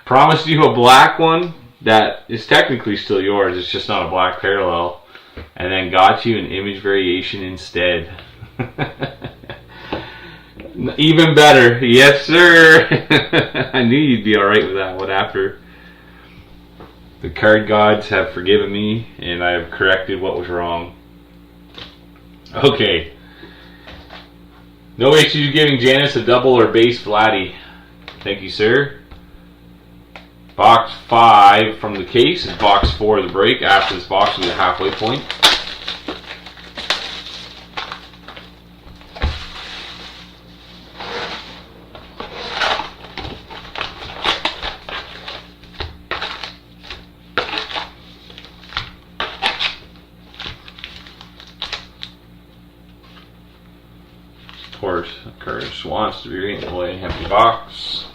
Promised you a black one that is technically still yours. It's just not a black parallel. And then got you an image variation instead. Even better. Yes, sir. I knew you'd be alright with that one after. The card gods have forgiven me and I have corrected what was wrong. Okay. No issues giving Janice a double or base Vladdy. Thank you, sir. Box 5 from the case is box 4 of the break. After this box will be the halfway point. Of course, Curtis wants to be reading away an empty box.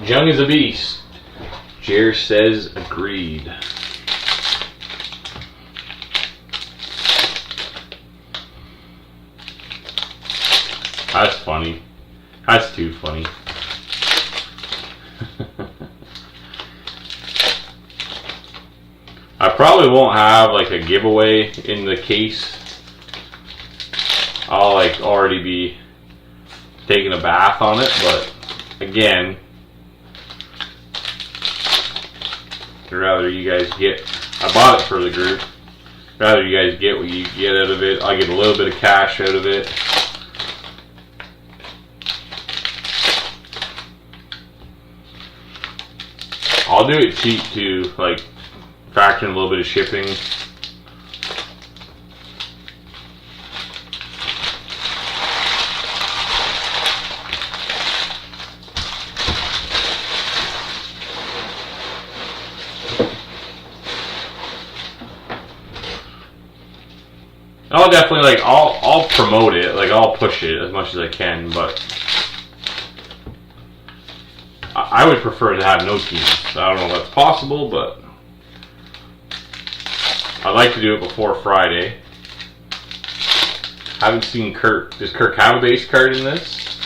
Young is a beast. Jer says agreed. That's funny. That's too funny. I probably won't have like a giveaway in the case. I'll like already be taking a bath on it, but again, I'd rather you guys get, I bought it for the group, rather you guys get what you get out of it. I get a little bit of cash out of it. I'll do it cheap too, like factor in a little bit of shipping. I'll definitely like I'll promote it, like I'll push it as much as I can, but I would prefer to have no teams. I don't know if that's possible, but I'd like to do it before Friday. Haven't seen Kirk. Does Kirk have a base card in this?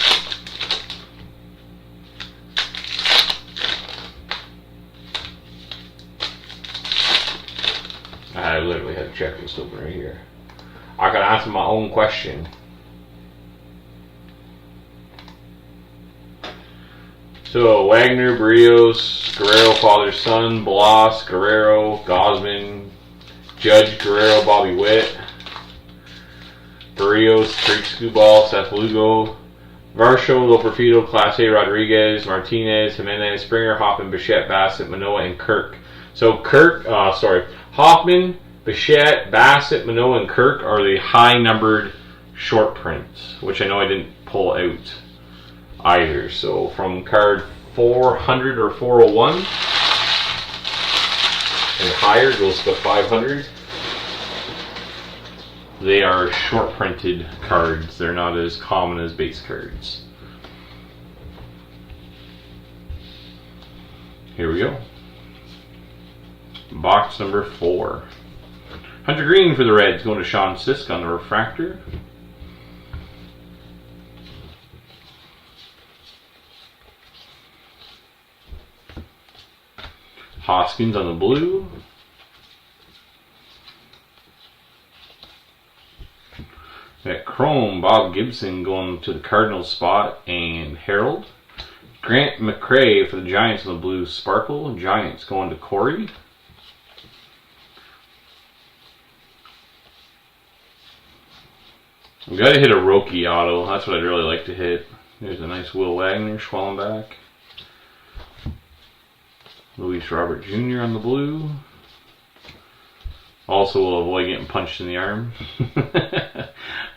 I literally had a checklist open right here. I can answer my own question. So Wagner, Barrios, Guerrero, father, son, Blas, Guerrero, Gosman, Judge, Guerrero, Bobby Witt. Barrios, Drake Skubal, Seth Lugo. Varsho, Loperfido, Clase, Rodriguez, Martinez, Jimenez, Springer, Hoffman, Bichette, Bassett, Manoah, and Kirk. So Hoffman, Bichette, Bassett, Manoah, and Kirk are the high-numbered short prints, which I know I didn't pull out either. So from card 400 or 401 and higher goes to 500. They are short printed cards. They're not as common as base cards. Here we go. Box number 4. Hunter Green for the Reds, going to Sean Sisk on the refractor. Hoskins on the blue. That Chrome, Bob Gibson going to the Cardinals spot, and Harold. Grant McCray for the Giants on the blue sparkle. Giants going to Corey. We got to hit a Roki auto. That's what I'd really like to hit. There's a nice Will Wagner, Schwallenbach. Luis Robert Jr. on the blue. Also will avoid getting punched in the arm.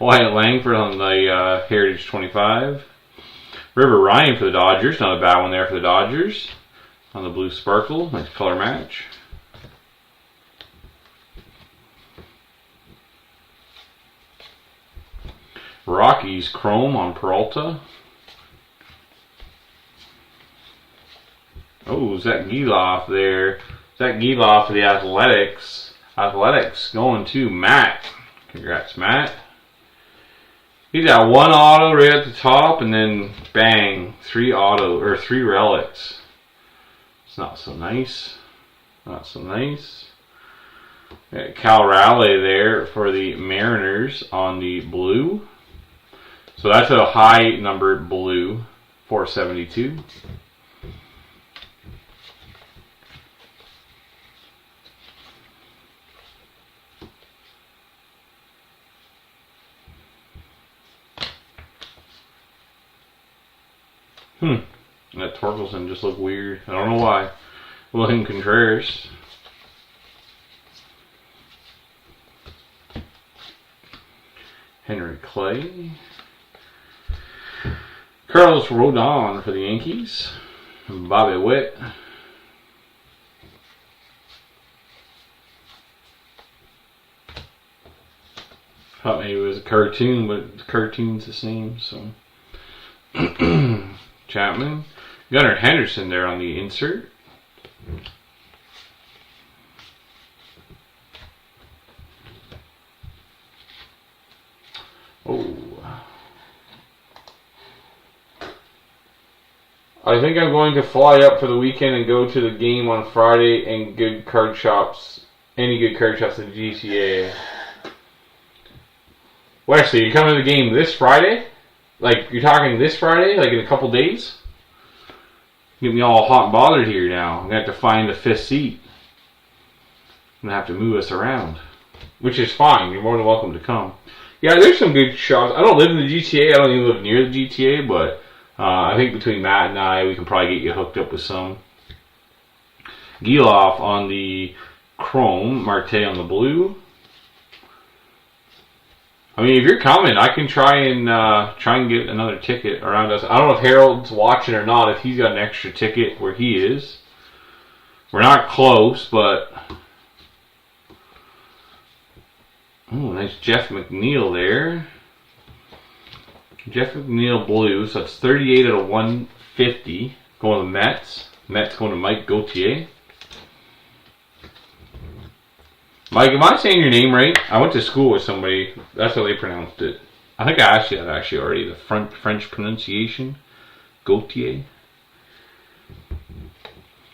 Wyatt Langford on the Heritage 25. River Ryan for the Dodgers. Not a bad one there for the Dodgers. On the blue sparkle. Nice color match. Rockies Chrome on Peralta. Oh, Zach Geloff there. Zach Geloff for the Athletics. Athletics going to Matt. Congrats, Matt. He's got one auto right at the top, and then bang, 3 relics. It's not so nice. Not so nice. Got Cal Raleigh there for the Mariners on the blue. So that's a high numbered blue, 472. That Torkelson just looked weird. I don't know why. William Contreras. Henry Clay. Carlos Rodon for the Yankees. Bobby Witt. Thought maybe it was a cartoon, but the cartoon's the same, so. Chapman. Gunnar Henderson there on the insert. Oh. I think I'm going to fly up for the weekend and go to the game on Friday and good card shops, any good card shops in GTA. Wesley, you coming to the game this Friday? Like, you're talking this Friday? Like in a couple days? Get me all hot and bothered here now. I'm going to have to find a 5th seat. I'm going to have to move us around. Which is fine. You're more than welcome to come. Yeah, there's some good shops. I don't live in the GTA. I don't even live near the GTA. But I think between Matt and I, we can probably get you hooked up with some. Geloff on the chrome. Marte on the blue. I mean, if you're coming, I can try and get another ticket around us. I don't know if Harold's watching or not, if he's got an extra ticket where he is. We're not close, but... Oh, nice Jeff McNeil there. Jeff McNeil blue, so that's 38 out of 150. Going to the Mets. Mets going to Mike Gauthier. Mike, am I saying your name right? I went to school with somebody. That's how they pronounced it. I think I asked you that actually already. The French pronunciation. Gautier.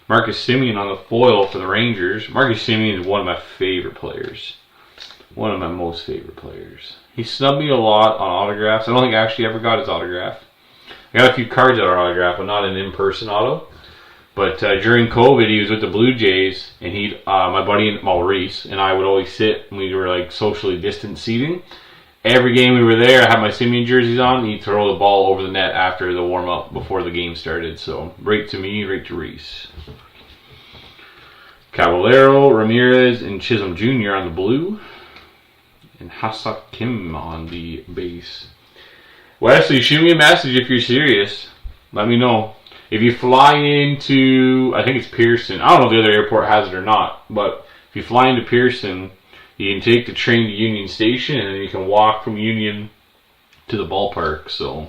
Marcus Semien on the foil for the Rangers. Marcus Semien is one of my favorite players. One of my most favorite players. He snubbed me a lot on autographs. I don't think I actually ever got his autograph. I got a few cards that are autographed, but not an in-person auto. But during COVID, he was with the Blue Jays, and my buddy Maurice and I would always sit, and we were like socially distant seating. Every game we were there, I had my Simeon jerseys on, and he'd throw the ball over the net after the warm-up before the game started. So, right to me, right to Reese. Caballero, Ramirez, and Chisholm Jr. on the blue. And Hassak Kim on the base. Wesley, shoot me a message if you're serious. Let me know. If you fly into, I think it's Pearson. I don't know if the other airport has it or not. But if you fly into Pearson, you can take the train to Union Station, and then you can walk from Union to the ballpark. So,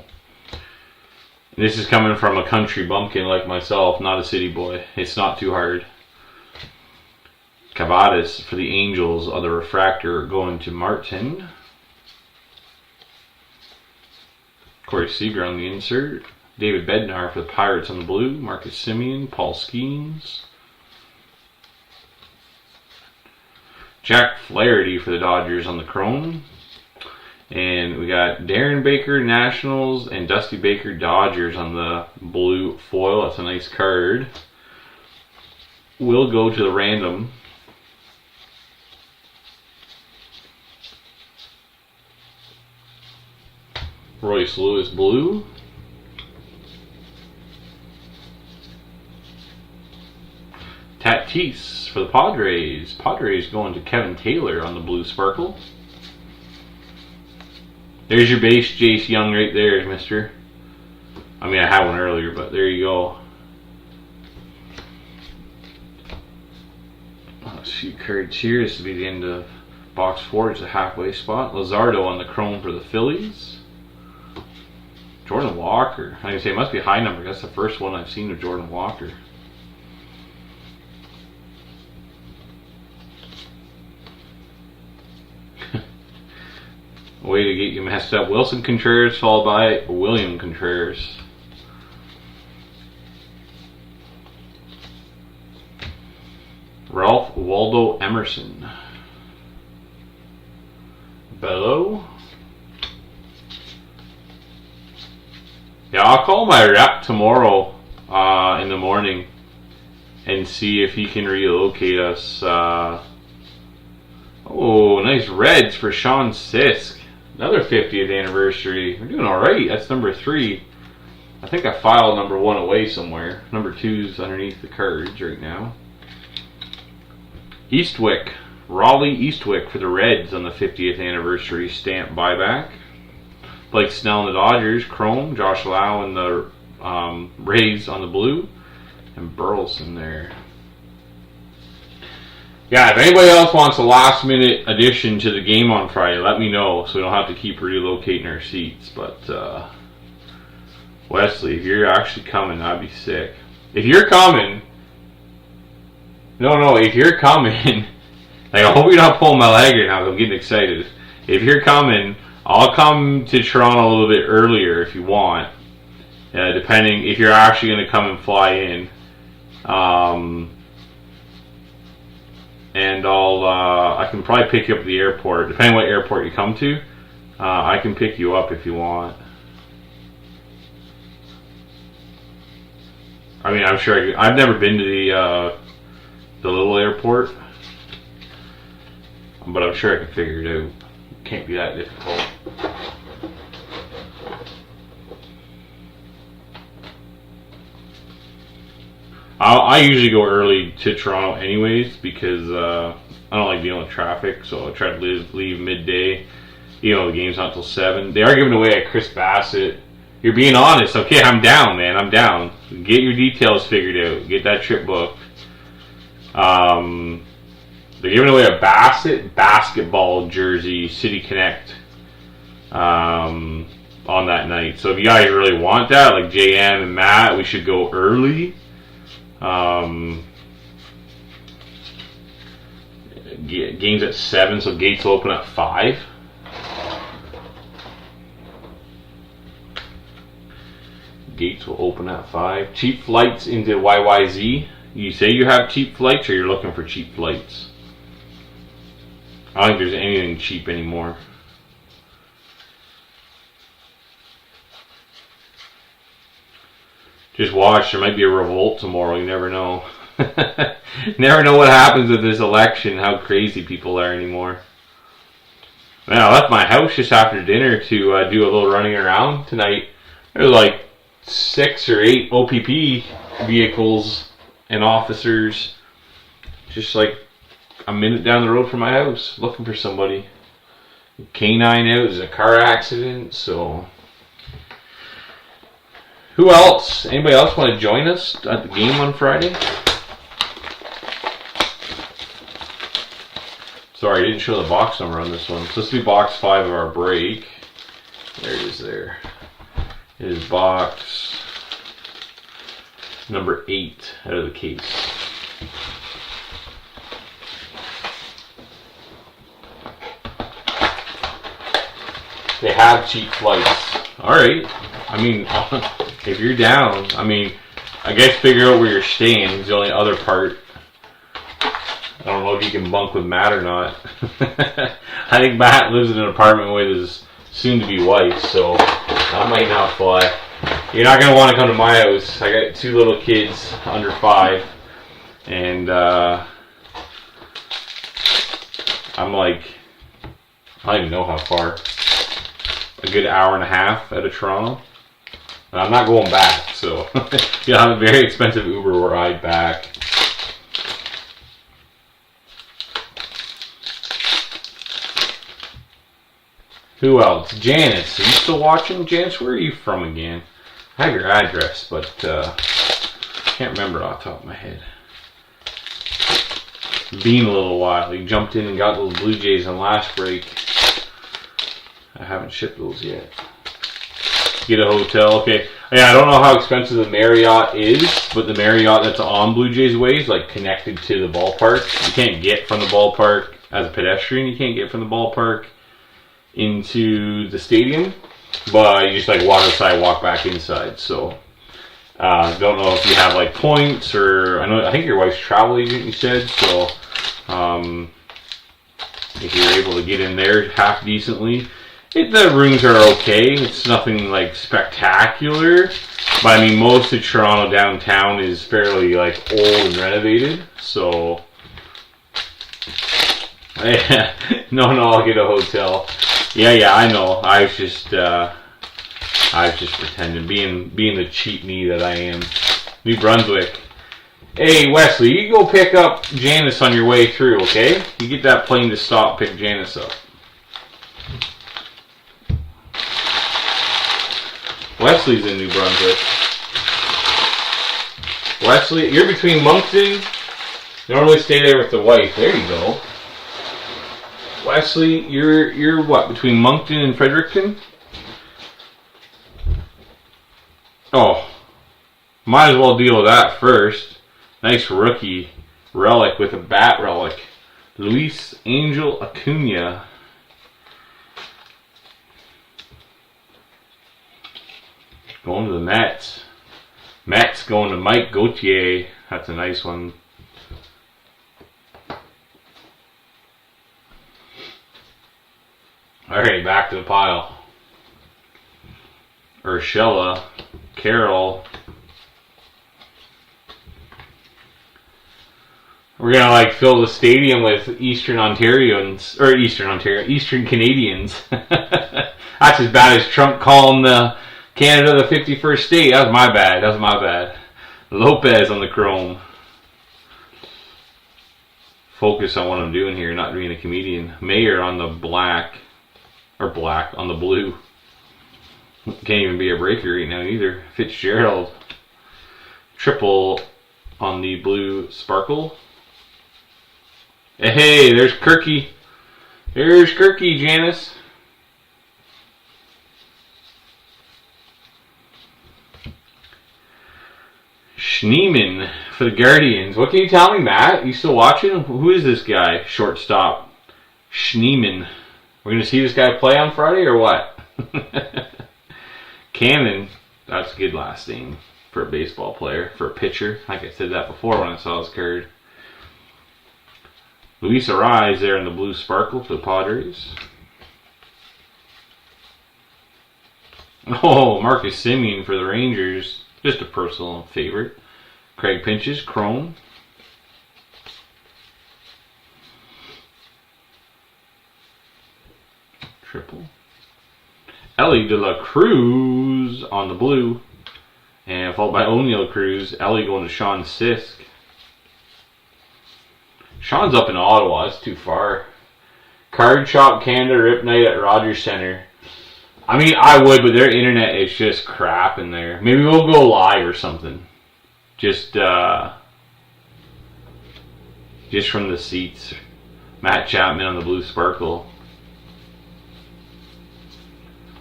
this is coming from a country bumpkin like myself, not a city boy. It's not too hard. Cavadas for the Angels, other refractor going to Martin. Corey Seager on the insert. David Bednar for the Pirates on the blue. Marcus Simeon, Paul Skeens. Jack Flaherty for the Dodgers on the chrome. And we got Darren Baker, Nationals, and Dusty Baker, Dodgers on the blue foil. That's a nice card. We'll go to the random. Royce Lewis, blue. Tatis for the Padres. Padres going to Kevin Taylor on the blue sparkle. There's your base, Jace Young, right there, mister. I mean, I had one earlier, but there you go. Let's see cards here. This will be the end of box 4. It's a halfway spot. Luzardo on the chrome for the Phillies. Jordan Walker. I can say it must be a high number. That's the first one I've seen of Jordan Walker. Way to get you messed up. Wilson Contreras followed by William Contreras. Ralph Waldo Emerson. Bello. Yeah, I'll call my rep tomorrow in the morning and see if he can relocate us. Oh, nice Reds for Sean Sisk. Another 50th anniversary. We're doing alright. That's number 3. I think I filed number 1 away somewhere. Number 2's underneath the cards right now. Eastwick. Raleigh Eastwick for the Reds on the 50th anniversary stamp buyback. Blake Snell and the Dodgers, chrome. Josh Lau and the Rays on the blue. And Burleson there. Yeah, if anybody else wants a last minute addition to the game on Friday, let me know so we don't have to keep relocating our seats. But Wesley, if you're actually coming, I'd be sick. If you're coming, if you're coming, like, I hope you're not pulling my leg right now, I'm getting excited. If you're coming, I'll come to Toronto a little bit earlier if you want, depending if you're actually going to come and fly in. And I can probably pick you up at the airport, depending what airport you come to. I can pick you up if you want. I mean, I'm sure I've never been to the little airport, but I'm sure I can figure it out. It can't be that difficult. I usually go early to Toronto anyways because I don't like dealing with traffic, so I try to leave midday. You know, the game's not till 7. They are giving away a Chris Bassett. You're being honest. Okay, I'm down, man. I'm down. Get your details figured out. Get that trip booked. They're giving away a Bassett basketball jersey, City Connect, on that night. So if you guys really want that, like JM and Matt, we should go early. Game's at 7, so gates will open at 5. Gates will open at 5. Cheap flights into YYZ. You say you have cheap flights, or you're looking for cheap flights? I don't think there's anything cheap anymore. just watch. There might be a revolt tomorrow. You never know. Never know what happens with this election. How crazy people are anymore. Man, I left my house just after dinner to do a little running around tonight. There was like 6 or 8 OPP vehicles and officers just like a minute down the road from my house looking for somebody. Canine out. There's a car accident, so... Who else? Anybody else want to join us at the game on Friday? Sorry, I didn't show the box number on this one. So let's do box 5 of our break. There it is there. It is box number 8 out of the case. They have cheap flights. Alright. I mean, if you're down, I mean, I guess figure out where you're staying is the only other part. I don't know if you can bunk with Matt or not. I think Matt lives in an apartment with his soon-to-be wife, so that might not fly. You're not going to want to come to my house. I got 2 little kids under 5, and I'm like, I don't even know how far. A good hour and a half out of Toronto. And I'm not going back, so you'll have a very expensive Uber ride back. Who else? Janice. Are you still watching? Janice, where are you from again? I have your address, but can't remember off the top of my head. Been a little while. You jumped in and got those Blue Jays on last break. I haven't shipped those yet. Get a hotel. Okay. Yeah, I don't know how expensive the Marriott is, but the Marriott that's on Blue Jays Way is like connected to the ballpark. You can't get from the ballpark as a pedestrian. You can't get from the ballpark into the stadium, but you just like walk outside, walk back inside. So don't know if you have like points or I think your wife's travel agent, you said. So if you're able to get in there half decently. The rooms are okay. It's nothing like spectacular, but I mean most of Toronto downtown is fairly like old and renovated. So yeah, no, I'll get a hotel. Yeah, I know. I was just pretending, being the cheap me that I am. New Brunswick. Hey Wesley, you go pick up Janice on your way through, okay? You get that plane to stop, pick Janice up. Wesley's in New Brunswick. Wesley, you're between Moncton. You normally stay there with the wife. There you go. Wesley, you're what, between Moncton and Fredericton? Oh, might as well deal with that first. Nice rookie relic with a bat relic. Luis Angel Acuna. Going to the Mets. Mets going to Mike Gauthier. That's a nice one. Alright, back to the pile. Urshela. Carroll. We're gonna like fill the stadium with Eastern Canadians. That's as bad as Trump calling Canada the 51st state. That was my bad. Lopez on the chrome. Focus on what I'm doing here, not being a comedian. Mayer on the on the blue. Can't even be a breaker right now either. Fitzgerald. Triple on the blue sparkle. Hey, there's Kirky. There's Kirky, Janice. Schneeman for the Guardians. What can you tell me, Matt? You still watching? Who is this guy? Shortstop. Schneeman. We're going to see this guy play on Friday or what? Cannon. That's a good last name for a baseball player. For a pitcher. Like I said that before when I saw his card. Luis Arraez there in the blue sparkle for the Padres. Oh, Marcus Semien for the Rangers. Just a personal favorite. Craig Pinches, Chrome. Triple. Ellie De La Cruz on the blue. And followed by O'Neill Cruz. Ellie going to Sean Sisk. Sean's up in Ottawa. It's too far. Card Shop Canada Rip Night at Rogers Centre. I mean, I would, but their internet is just crap in there. Maybe we'll go live or something. Just from the seats. Matt Chapman on the blue sparkle.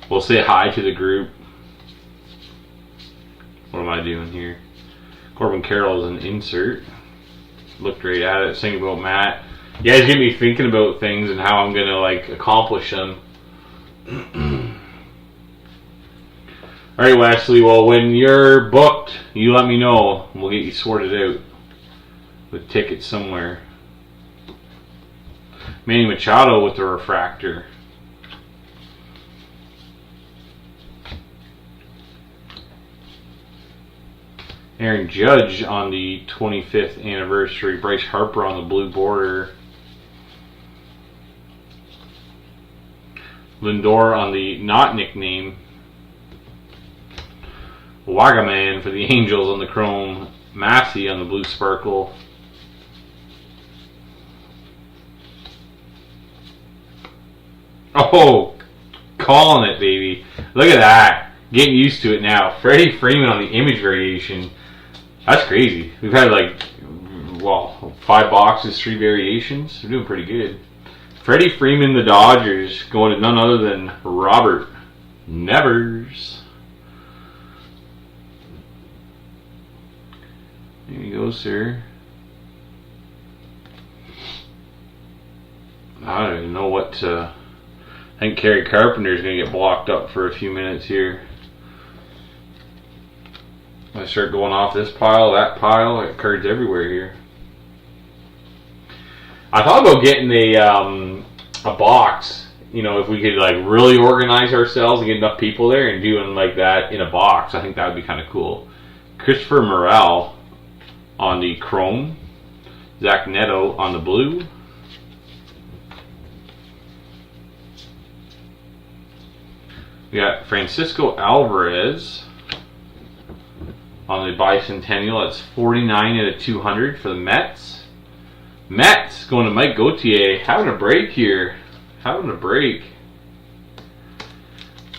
We'll say hi to the group. What am I doing here? Corbin Carroll is an insert. Looked right at it, thinking about Matt. You guys get me thinking about things and how I'm going to like accomplish them. Alright, Wesley, well, when you're booked, you let me know. We'll get you sorted out with tickets somewhere. Manny Machado with the refractor. Aaron Judge on the 25th anniversary. Bryce Harper on the blue border. Lindor on the not nickname. Wagaman for the Angels on the chrome. Massey on the blue sparkle. Oh, calling it, baby. Look at that. Getting used to it now. Freddie Freeman on the image variation. That's crazy. We've had like, well, 5 boxes, 3 variations. We're doing pretty good. Freddie Freeman, the Dodgers, going to none other than Robert Nevers. There you go, sir. I don't even know what to... I think Kerry Carpenter is going to get blocked up for a few minutes here. I start going off this pile, that pile. Like cards everywhere here. I thought about getting a box. You know, if we could like really organize ourselves and get enough people there and doing like that in a box, I think that would be kind of cool. Christopher Morel on the chrome. Zach Neto on the blue. We got Francisco Alvarez on the bicentennial. That's 49 out of 200 for the Mets. Mets going to Mike Gauthier. Having a break here. Having a break.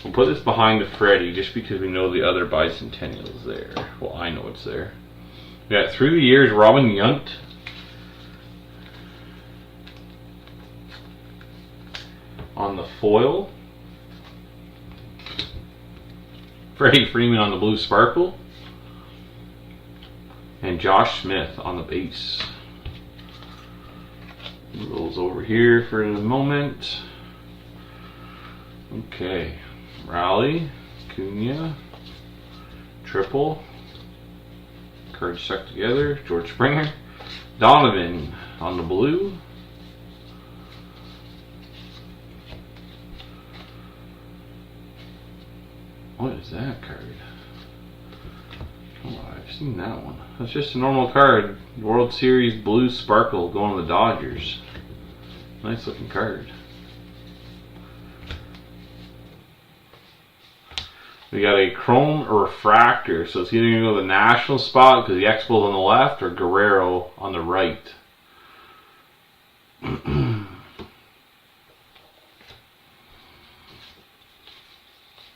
We'll put this behind the Freddie just because we know the other bicentennial is there. Well, I know it's there. We got through the years Robin Yount. On the foil. Freddie Freeman on the blue sparkle. And Josh Smith on the base. Rolls over here for the moment. Okay. Raleigh, Cunha, triple. Cards stuck together. George Springer. Donovan on the blue. What is that card? Oh, I've seen that one. That's just a normal card. World Series blue sparkle going to the Dodgers. Nice looking card. We got a chrome refractor, so it's either going to go to the national spot because the Expos on the left or Guerrero on the right.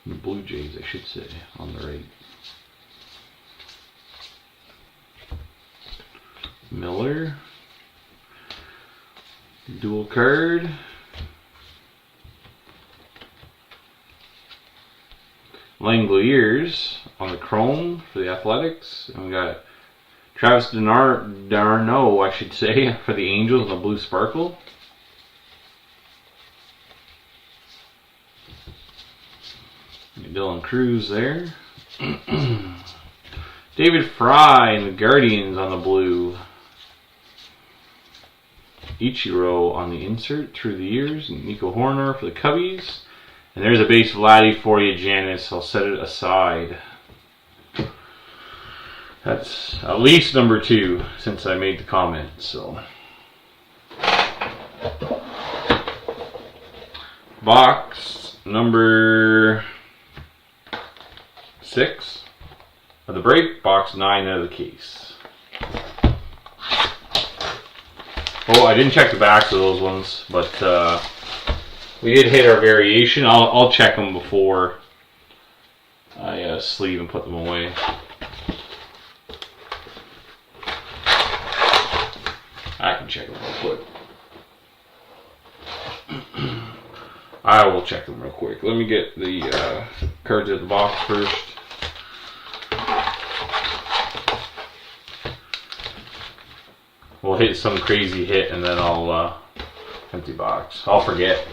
The Blue Jays, I should say, on the right. Miller. Dual card. Langeliers on the chrome for the Athletics. And we got Travis d'Arnaud, I should say, for the Angels on the blue sparkle. Dylan Cruz there. David Fry and the Guardians on the blue. Ichiro on the insert through the years. And Nico Horner for the Cubbies. And there's a base Vladdy for you, Janice. I'll set it aside. That's at least number 2 since I made the comment. So, box number 6 of the break, box 9 out of the case. Oh, I didn't check the backs of those ones, but we did hit our variation. I'll check them before I sleeve and put them away. I can check them real quick. I will check them real quick. Let me get the cards out of the box first. We'll hit some crazy hit and then I'll empty box. I'll forget.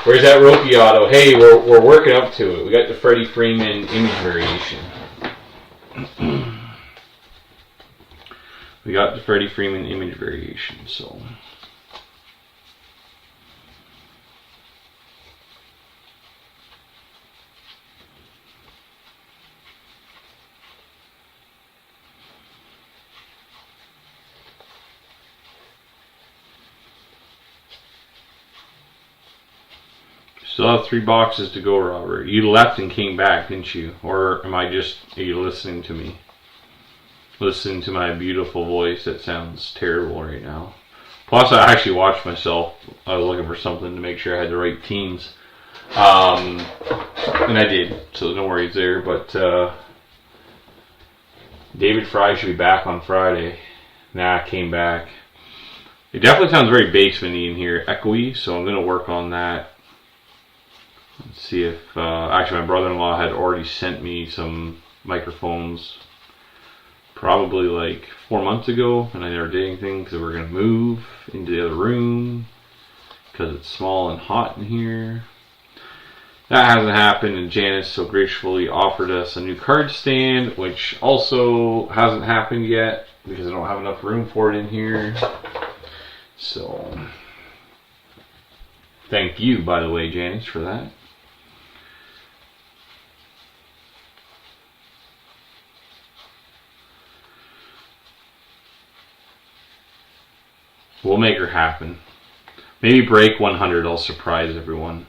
Where's that rookie auto? Hey, we're working up to it. We got the Freddie Freeman image variation. We got the Freddie Freeman image variation, so. Still have 3 boxes to go, Robert. You left and came back, didn't you? Or are you listening to me? Listening to my beautiful voice that sounds terrible right now. Plus, I actually watched myself. I was looking for something to make sure I had the right teams. And I did, so no worries there. But David Fry should be back on Friday. Nah, came back. It definitely sounds very basement-y in here, echoey, so I'm going to work on that. Let's see if, actually my brother-in-law had already sent me some microphones probably like 4 months ago, and I never did anything because we're going to move into the other room because it's small and hot in here. That hasn't happened, and Janice so graciously offered us a new card stand, which also hasn't happened yet because I don't have enough room for it in here. So, thank you, by the way, Janice, for that. We'll make her happen. Maybe break 100, I'll surprise everyone.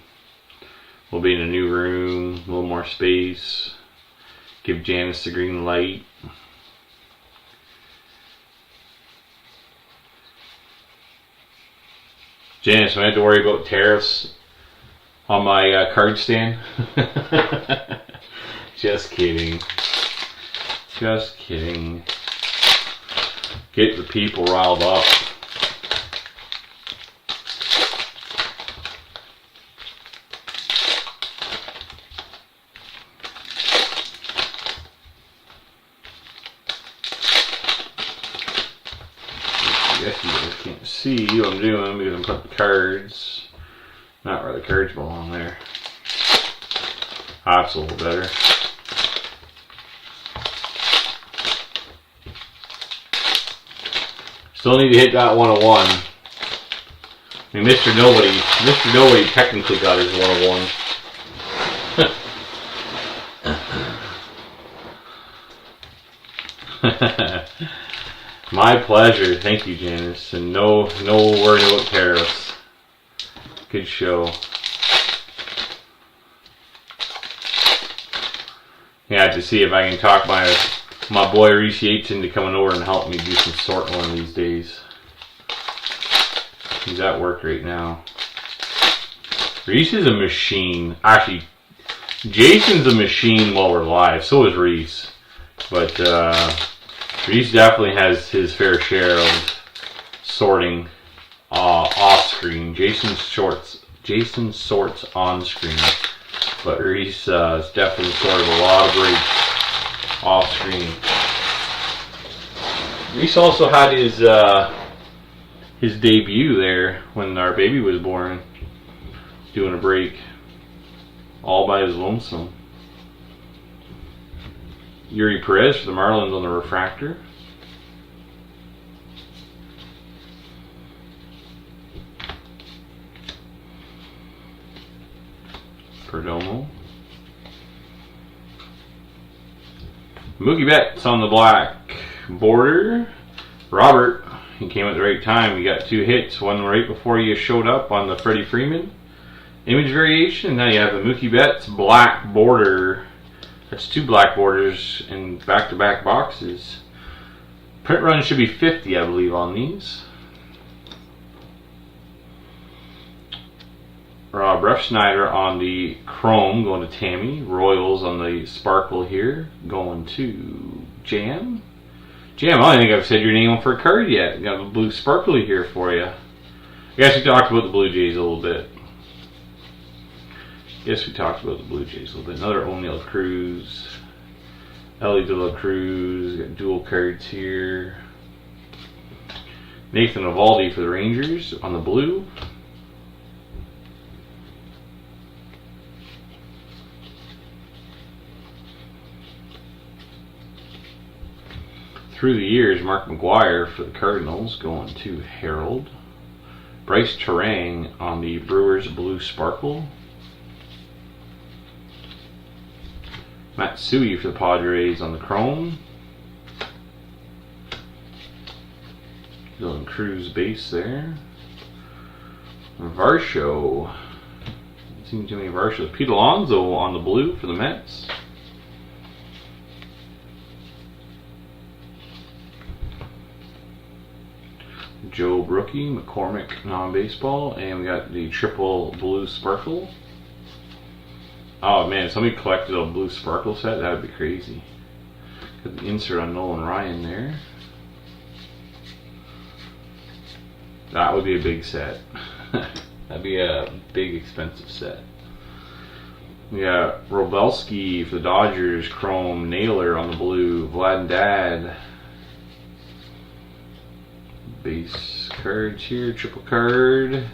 We'll be in a new room, a little more space. Give Janice the green light. Janice, do I have to worry about tariffs on my card stand? Just kidding. Just kidding. Get the people riled up. I guess you guys can't see what I'm doing because I'm putting the cards, not where the cards belong there. That's a little better. Still need to hit that 101. I mean, Mr. Nobody technically got his 101. My pleasure. Thank you, Janice. And no worry about tariffs. Good show. Yeah, to see if I can talk my boy Reese Yates into coming over and help me do some sorting one of these days. He's at work right now. Reese is a machine. Actually, Jason's a machine while we're live. So is Reese. But Reese definitely has his fair share of sorting off screen. Jason sorts on screen. But Reese has definitely sorted a lot of breaks off screen. Reese also had his debut there when our baby was born, doing a break all by his lonesome. Yuri Perez for the Marlins on the refractor. Perdomo. Mookie Betts on the black border. Robert, he came at the right time. He got 2 hits, one right before you showed up on the Freddie Freeman image variation. Now you have the Mookie Betts black border. That's 2 black borders in back-to-back boxes. Print run should be 50, I believe, on these. Brett Schneider on the chrome going to Tammy. Royals on the sparkle here going to Jam. Jam, I don't think I've said your name for a card yet. Got a blue sparkly here for you. I guess we talked about the Blue Jays a little bit. Another O'Neill Cruz. Ellie De La Cruz. Got dual cards here. Nathan Eovaldi for the Rangers on the blue. Through the years, Mark McGwire for the Cardinals going to Harold. Bryce Terang on the Brewers blue sparkle. Matsui for the Padres on the chrome. Dylan Cruz base there. Varsho. Seen too many Varshos. Pete Alonso on the blue for the Mets. Joe Brookie, McCormick non-baseball, and we got the triple blue sparkle. Oh man, if somebody collected a blue sparkle set, that would be crazy. Got the insert on Nolan Ryan there. That would be a big set. That'd be a big expensive set. We got Robelski for the Dodgers, chrome, Naylor on the blue, Vlad and Dad. Base cards here, triple card.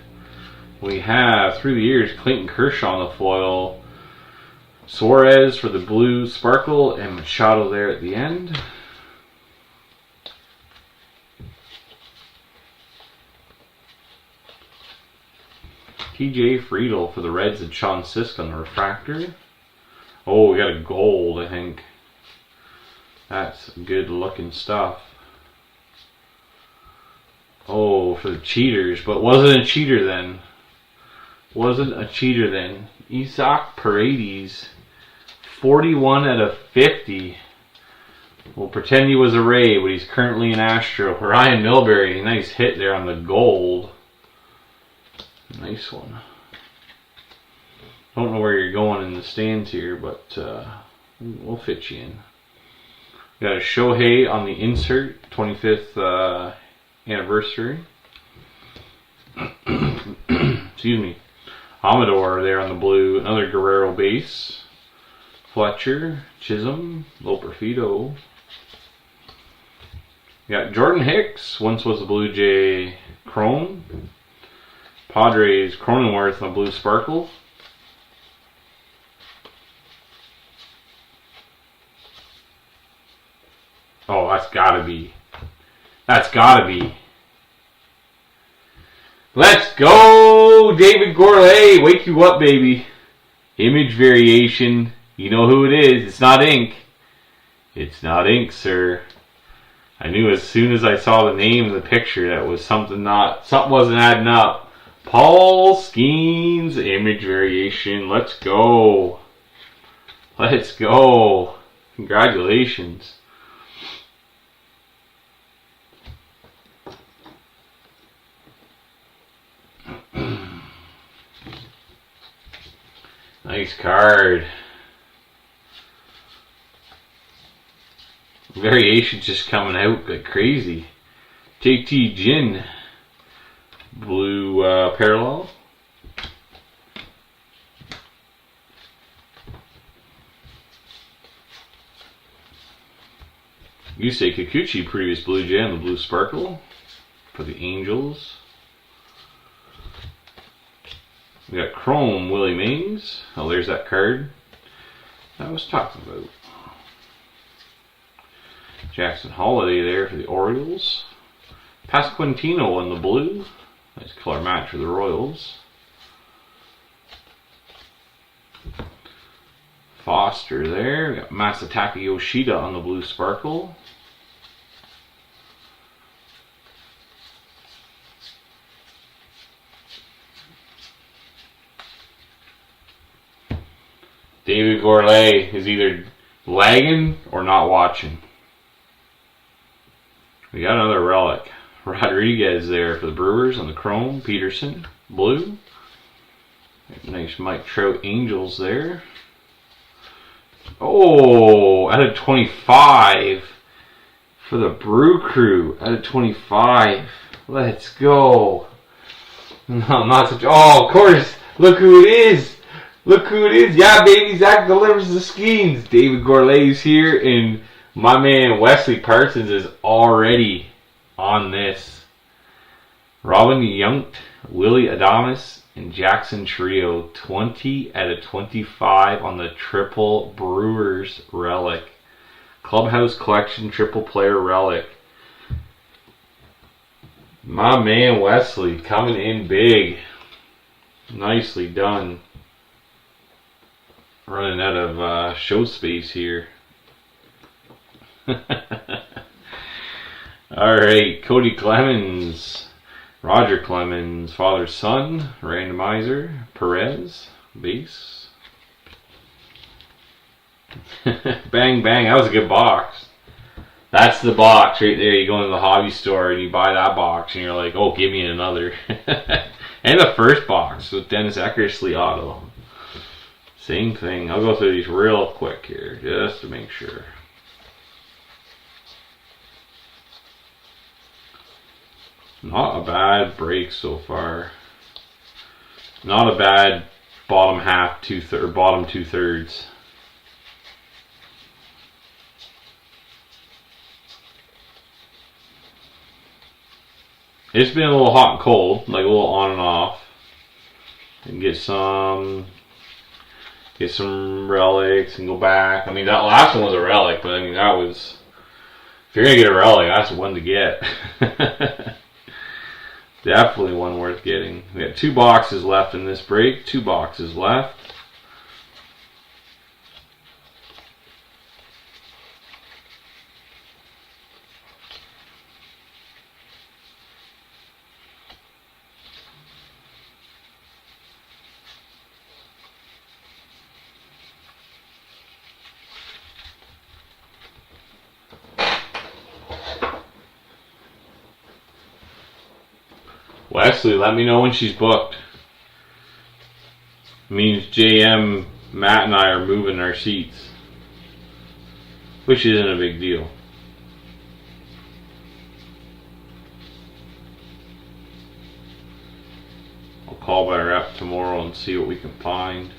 We have, through the years, Clayton Kershaw on the foil, Suarez for the blue sparkle, and Machado there at the end. TJ Friedl for the Reds and Sean Sisk on the refractor. Oh, we got a gold, I think. That's good looking stuff. Oh, for the cheaters, but wasn't a cheater then. Isaac Paredes, 41 out of 50. We'll pretend he was a Ray, but he's currently an Astro. Ryan Milbury, nice hit there on the gold. Nice one. Don't know where you're going in the stands here, but we'll fit you in. We got a Shohei on the insert, 25th anniversary. Excuse me. Amador there on the blue. Another Guerrero base. Fletcher, Chisholm, Loperfido. We got Jordan Hicks. Once was a Blue Jay chrome. Padres Cronenworth on blue sparkle. Oh, that's gotta be. Let's go, David Gourlay. Wake you up, baby. Image variation. You know who it is. It's not ink. It's not ink, sir. I knew as soon as I saw the name of the picture that was something wasn't adding up. Paul Skeens image variation. Let's go. Let's go. Congratulations. Nice card. Variations just coming out like crazy. JT Gin. Blue parallel. Yusei Kikuchi, previous Blue Jay on the blue sparkle for the Angels. We got Chrome Willie Mays. Oh, there's that card I was talking about. Jackson Holiday there for the Orioles. Pasquantino on the blue. Nice color match for the Royals. Foster there. We got Masataka Yoshida on the blue sparkle. David Gourlay is either lagging or not watching. We got another relic. Rodriguez there for the Brewers on the chrome. Peterson, blue. Nice Mike Trout Angels there. Oh, out of 25 for the Brew Crew. Out of 25. Let's go. No, not such. Oh, of course. Look who it is. Look who it is. Yeah, baby. Zach delivers the skeins. David Gourlay's here, and my man Wesley Parsons is already on this. Robin Yount, Willie Adames, and Jackson Trio. 20 out of 25 on the triple Brewers relic. Clubhouse Collection triple player relic. My man Wesley coming in big. Nicely done. Running out of show space here. Alright, Cody Clemens, Roger Clemens, father son, randomizer, Perez, base. Bang bang, that was a good box. That's the box right there. You go into the hobby store and you buy that box and you're like, oh, give me another. And the first box with Dennis Eckersley auto. Same thing. I'll go through these real quick here just to make sure. Not a bad break so far. Not a bad bottom half, bottom 2/3. It's been a little hot and cold, like a little on and off. And get some relics and go back. I mean, that last one was a relic, but I mean, that was, if you're going to get a relic, that's one to get. Definitely one worth getting. We got 2 boxes left in this break. 2 boxes left. Wesley, let me know when she's booked. It means JM, Matt, and I are moving our seats, which isn't a big deal. I'll call my rep tomorrow and see what we can find.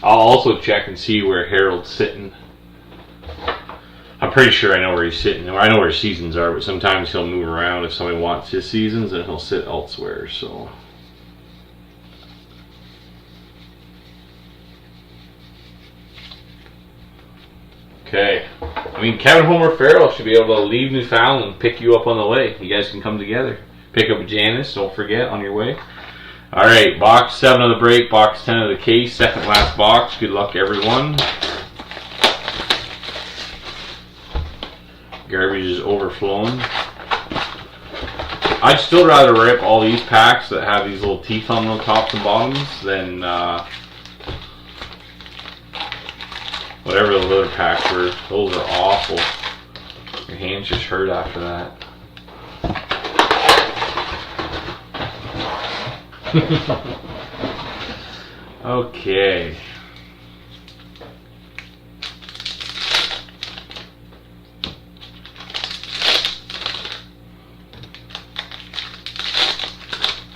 I'll also check and see where Harold's sitting. I'm pretty sure I know where he's sitting. I know where his seasons are, but sometimes he'll move around if somebody wants his seasons, and he'll sit elsewhere. So, okay. I mean, Kevin Homer Farrell should be able to leave Newfoundland and pick you up on the way. You guys can come together. Pick up Janice, don't forget, on your way. All right, box 7 of the break, box 10 of the case, second last box. Good luck, everyone. Garbage is overflowing. I'd still rather rip all these packs that have these little teeth on the tops and bottoms than whatever those other packs were. Those are awful. Your hands just hurt after that. Okay.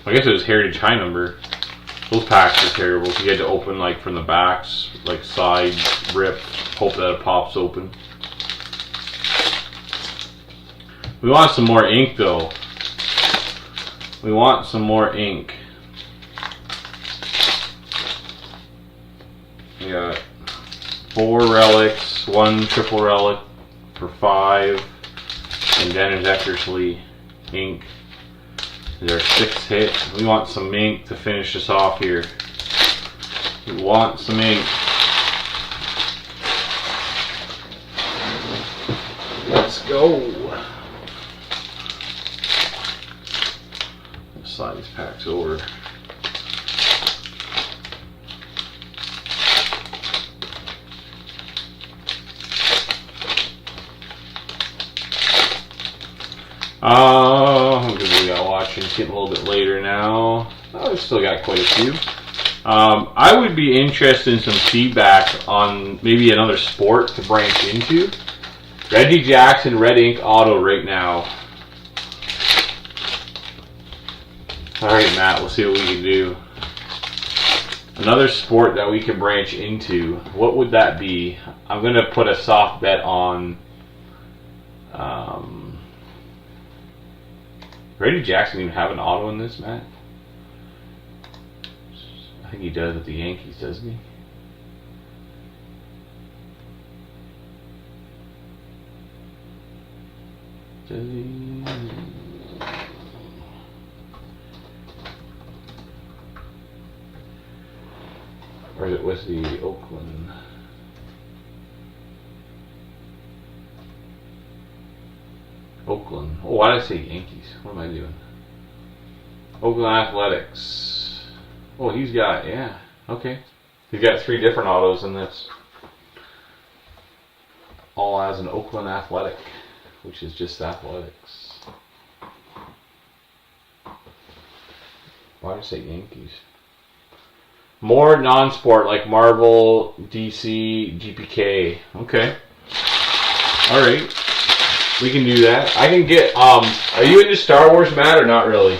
I guess it was Heritage High Number. Those packs are terrible. You had to open like from the backs, like side rip, hope that it pops open. We want some more ink though. We want some more ink. We got 4 relics, 1 triple relic for 5, and Dennis Eckersley ink. is our 6th hit. We want some ink to finish us off here. We want some ink. Let's go. Let's slide these packs over. How good we got watching? It's getting a little bit later now. Oh, we've still got quite a few. I would be interested in some feedback on maybe another sport to branch into. Reggie Jackson Red Ink Auto right now. Alright, Matt, we'll see what we can do. Another sport that we can branch into. What would that be? I'm going to put a soft bet on... Reggie Jackson even have an auto in this, Matt? I think he does with the Yankees, doesn't he? Does he? Or is it with the Oakland? Oakland. Oh, why did I say Yankees? What am I doing? Oakland Athletics. Oh, he's got, yeah, okay. He's got 3 different autos in this. All as an Oakland Athletic, which is just athletics. Why did I say Yankees? More non-sport like Marvel, DC, GPK. Okay. Alright. We can do that. I can get, are you into Star Wars, Matt, or not really?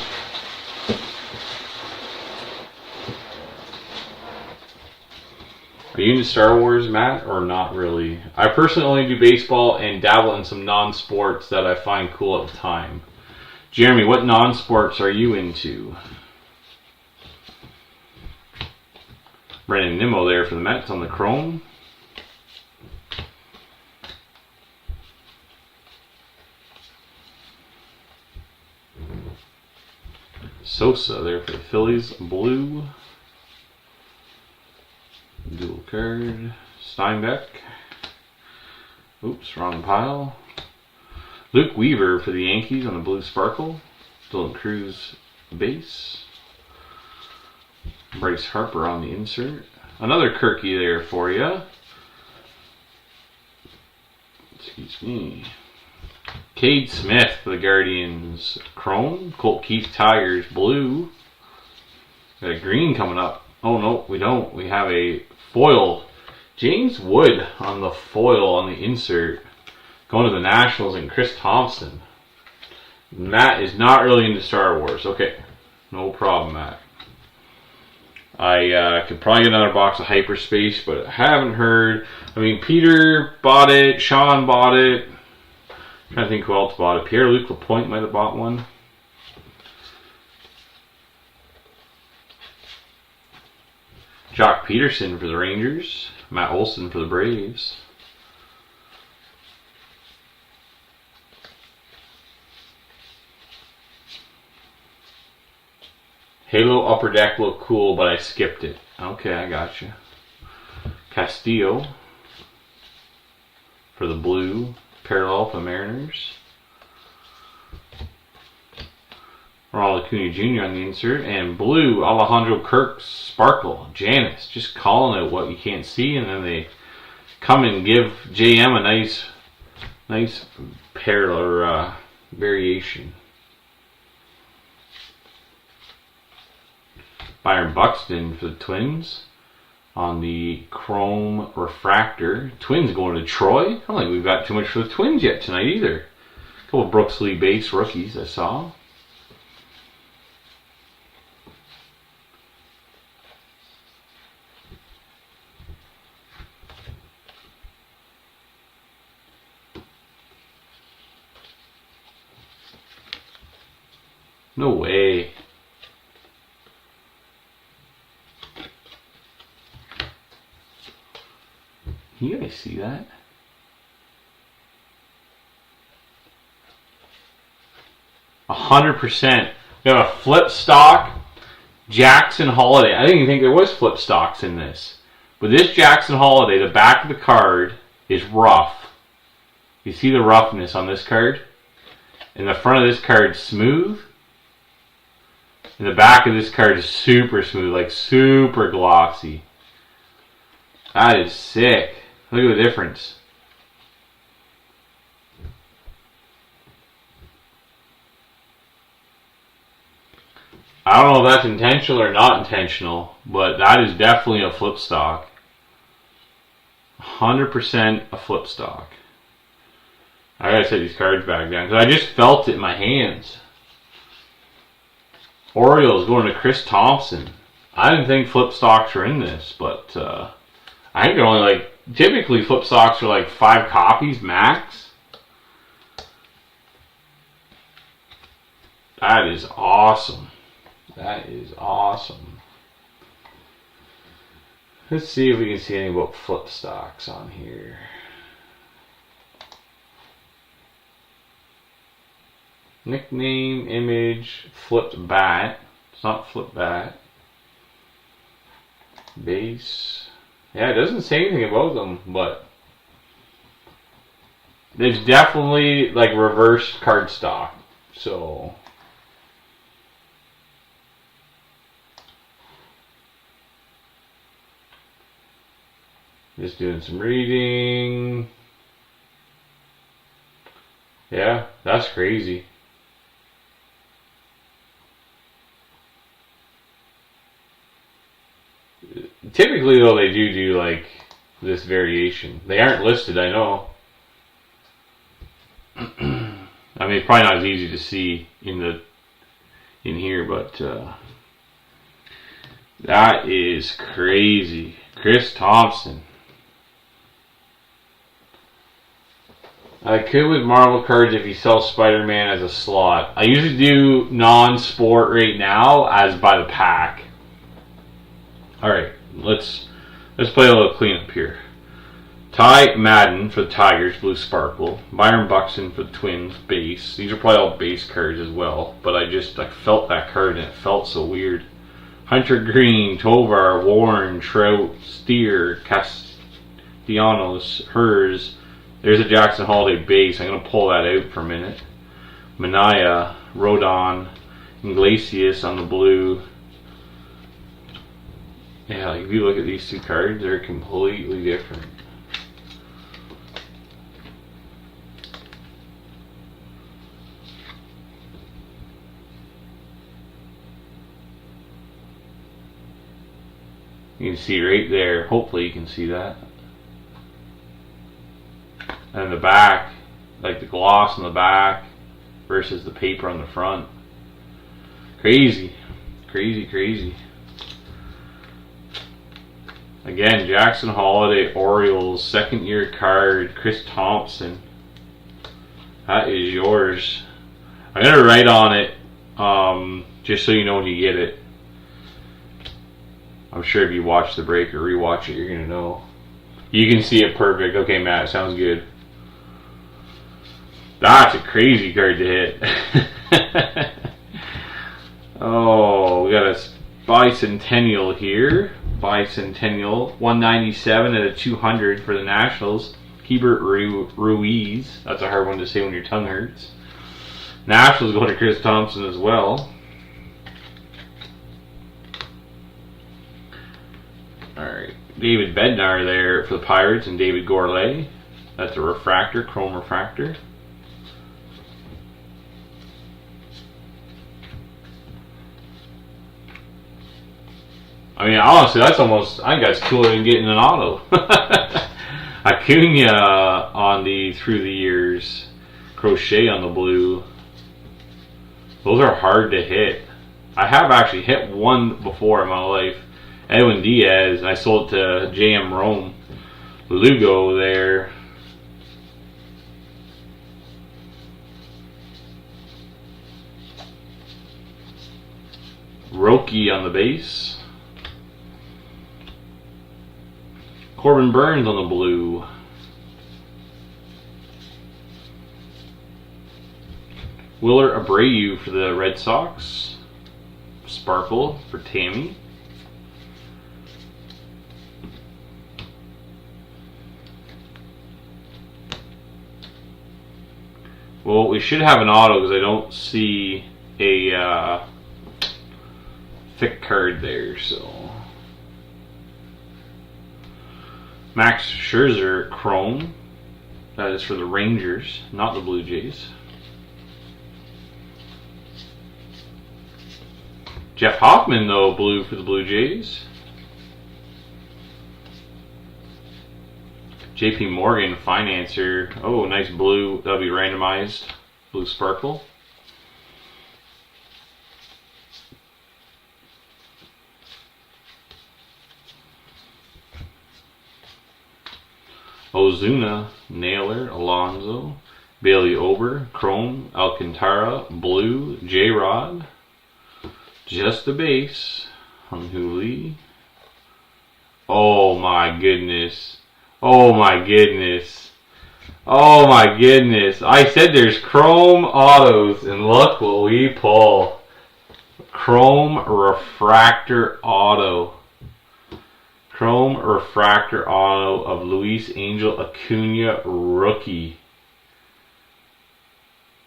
Are you into Star Wars, Matt, or not really? I personally only do baseball and dabble in some non-sports that I find cool at the time. Jeremy, what non-sports are you into? Brandon Nimmo there for the Mets on the Chrome. Sosa there for the Phillies, blue. Dual card. Steinbeck. Oops, wrong pile. Luke Weaver for the Yankees on the blue sparkle. Dylan Cruz base. Bryce Harper on the insert. Another Kirky there for you. Excuse me. Cade Smith for the Guardians chrome. Colt Keith Tigers blue. Got a green coming up. Oh no, we don't. We have a foil. James Wood on the foil on the insert. Going to the Nationals and Chris Thompson. Matt is not really into Star Wars. Okay, no problem, Matt. I could probably get another box of Hyperspace, but I haven't heard. I mean, Peter bought it. Sean bought it. I'm trying to think who else bought it. Pierre-Luc Lapointe might have bought one. Jock Peterson for the Rangers. Matt Olson for the Braves. Halo Upper Deck looked cool, but I skipped it. Okay, I got you. Castillo for the blue. Parallel for the Mariners. Ronald Acuna Jr. on the insert. And blue, Alejandro Kirk's Sparkle. Janice, just calling it what you can't see. And then they come and give JM a nice parallel variation. Byron Buxton for the Twins on the Chrome Refractor. Twins going to Troy. I don't think we've got too much for the Twins yet tonight either. A couple of Brooks Lee base rookies I saw. No way. You guys see that? $100%. We have a flip stock Jackson Holiday. I didn't even think there was flip stocks in this. But this Jackson Holiday, the back of the card is rough. You see the roughness on this card? And the front of this card is smooth. And the back of this card is super smooth, like super glossy. That is sick. Look at the difference. I don't know if that's intentional or not intentional, but that is definitely a flip stock. 100% a flip stock. I gotta set these cards back down because I just felt it in my hands. Orioles going to Chris Thompson. I didn't think flip stocks were in this, but I think they're only like, typically flip stocks are like 5 copies max. That is awesome. That is awesome. Let's see if we can see anything about flip stocks on here. Nickname, image, flipped bat. It's not flipped bat. Base. Yeah, it doesn't say anything about them, but there's definitely like reverse cardstock. So just doing some reading. Yeah, that's crazy. Typically, though, they do like this variation. They aren't listed, I know. I mean, it's probably not as easy to see in here, but that is crazy. Chris Thompson. I could with Marvel cards if you sell Spider-Man as a slot. I usually do non-sport right now as by the pack. Alright, let's play a little cleanup here. Ty Madden for the Tigers, Blue Sparkle. Byron Buxton for the Twins, base. These are probably all base cards as well, but I felt that card and it felt so weird. Hunter Green, Tovar, Warren, Trout, Steer, Castellanos, Hers. There's a Jackson Holiday base. I'm going to pull that out for a minute. Manaya, Rodon, Iglesias on the blue. Yeah, like if you look at these two cards, they're completely different. You can see right there. Hopefully you can see that. And the back, like the gloss on the back versus the paper on the front. Crazy. Crazy, crazy. Again, Jackson Holiday, Orioles, second year card, Chris Thompson. That is yours. I'm going to write on it, just so you know when you get it. I'm sure if you watch the break or rewatch it, you're going to know. You can see it perfect. Okay, Matt, sounds good. That's a crazy card to hit. Oh, we got a bicentennial here. Bicentennial, 197 at a 200 for the Nationals. Hebert Ruiz. That's a hard one to say when your tongue hurts. Nationals going to Chris Thompson as well. Alright, David Bednar there for the Pirates and David Gourlay. That's a refractor, chrome refractor. I mean, honestly, that's almost, I think that's cooler than getting an auto. Acuna on the through the years. Crochet on the blue. Those are hard to hit. I have actually hit one before in my life. Edwin Diaz, and I sold it to JM Rome. Lugo there. Roki on the base. Corbin Burns on the blue. Willer Abreu for the Red Sox. Sparkle for Tammy. Well, we should have an auto because I don't see a thick card there, so. Max Scherzer Chrome. That is for the Rangers, not the Blue Jays. Jeff Hoffman, though, blue for the Blue Jays. JP Morgan, Financer. Oh, nice blue. That'll be randomized. Blue Sparkle. Ozuna, Naylor, Alonso, Bailey Ober, Chrome, Alcantara, Blue, J-Rod, just the base, Hung-Hoo Lee. Oh my goodness. Oh my goodness. Oh my goodness. I said there's Chrome autos, and look what we pull. Chrome Refractor Auto. Chrome Refractor Auto of Luis Angel Acuna rookie.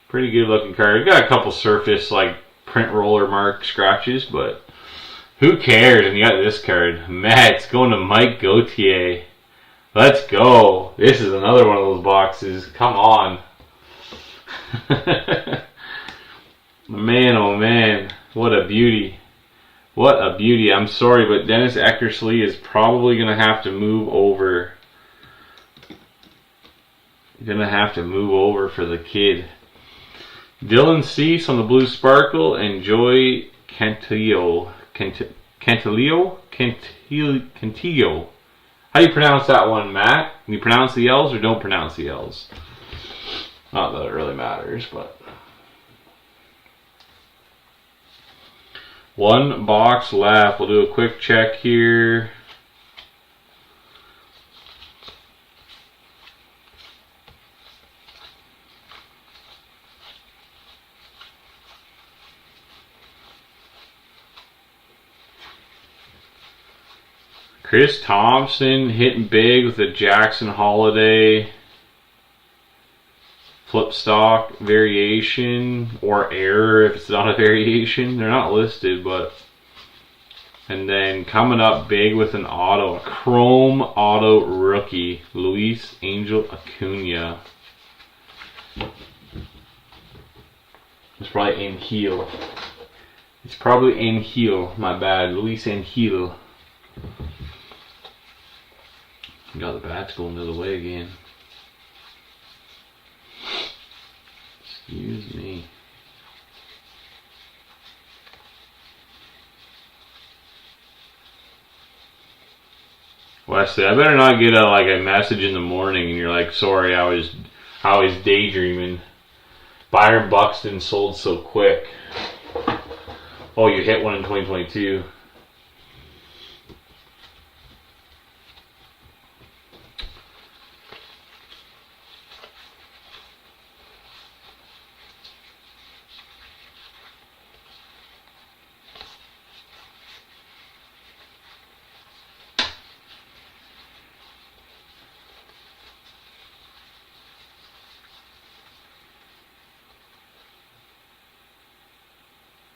Pretty good looking card. It got a couple surface like print roller mark scratches, but who cares? And you got this card. Man, it's going to Mike Gauthier. Let's go. This is another one of those boxes. Come on. Man, oh man. What a beauty. What a beauty. I'm sorry, but Dennis Eckersley is probably going to have to move over. Going to have to move over for the kid. Dylan Cease on the Blue Sparkle and Joey Cantillo. Cantillo? How do you pronounce that one, Matt? Can you pronounce the L's or don't pronounce the L's? Not that it really matters, but. One box left. We'll do a quick check here. Chris Thompson hitting big with the Jackson Holiday flip stock variation or error if it's not a variation. They're not listed, but. And then coming up big with an auto, a Chrome Auto rookie, Luis Angel Acuna. It's probably Angel. It's probably Angel, my bad. Luis Angel. Got the bats going the other way again. Excuse me. Wesley, I better not get a message in the morning and you're like, sorry, I was daydreaming. Byron Buxton sold so quick. Oh, you hit one in 2022.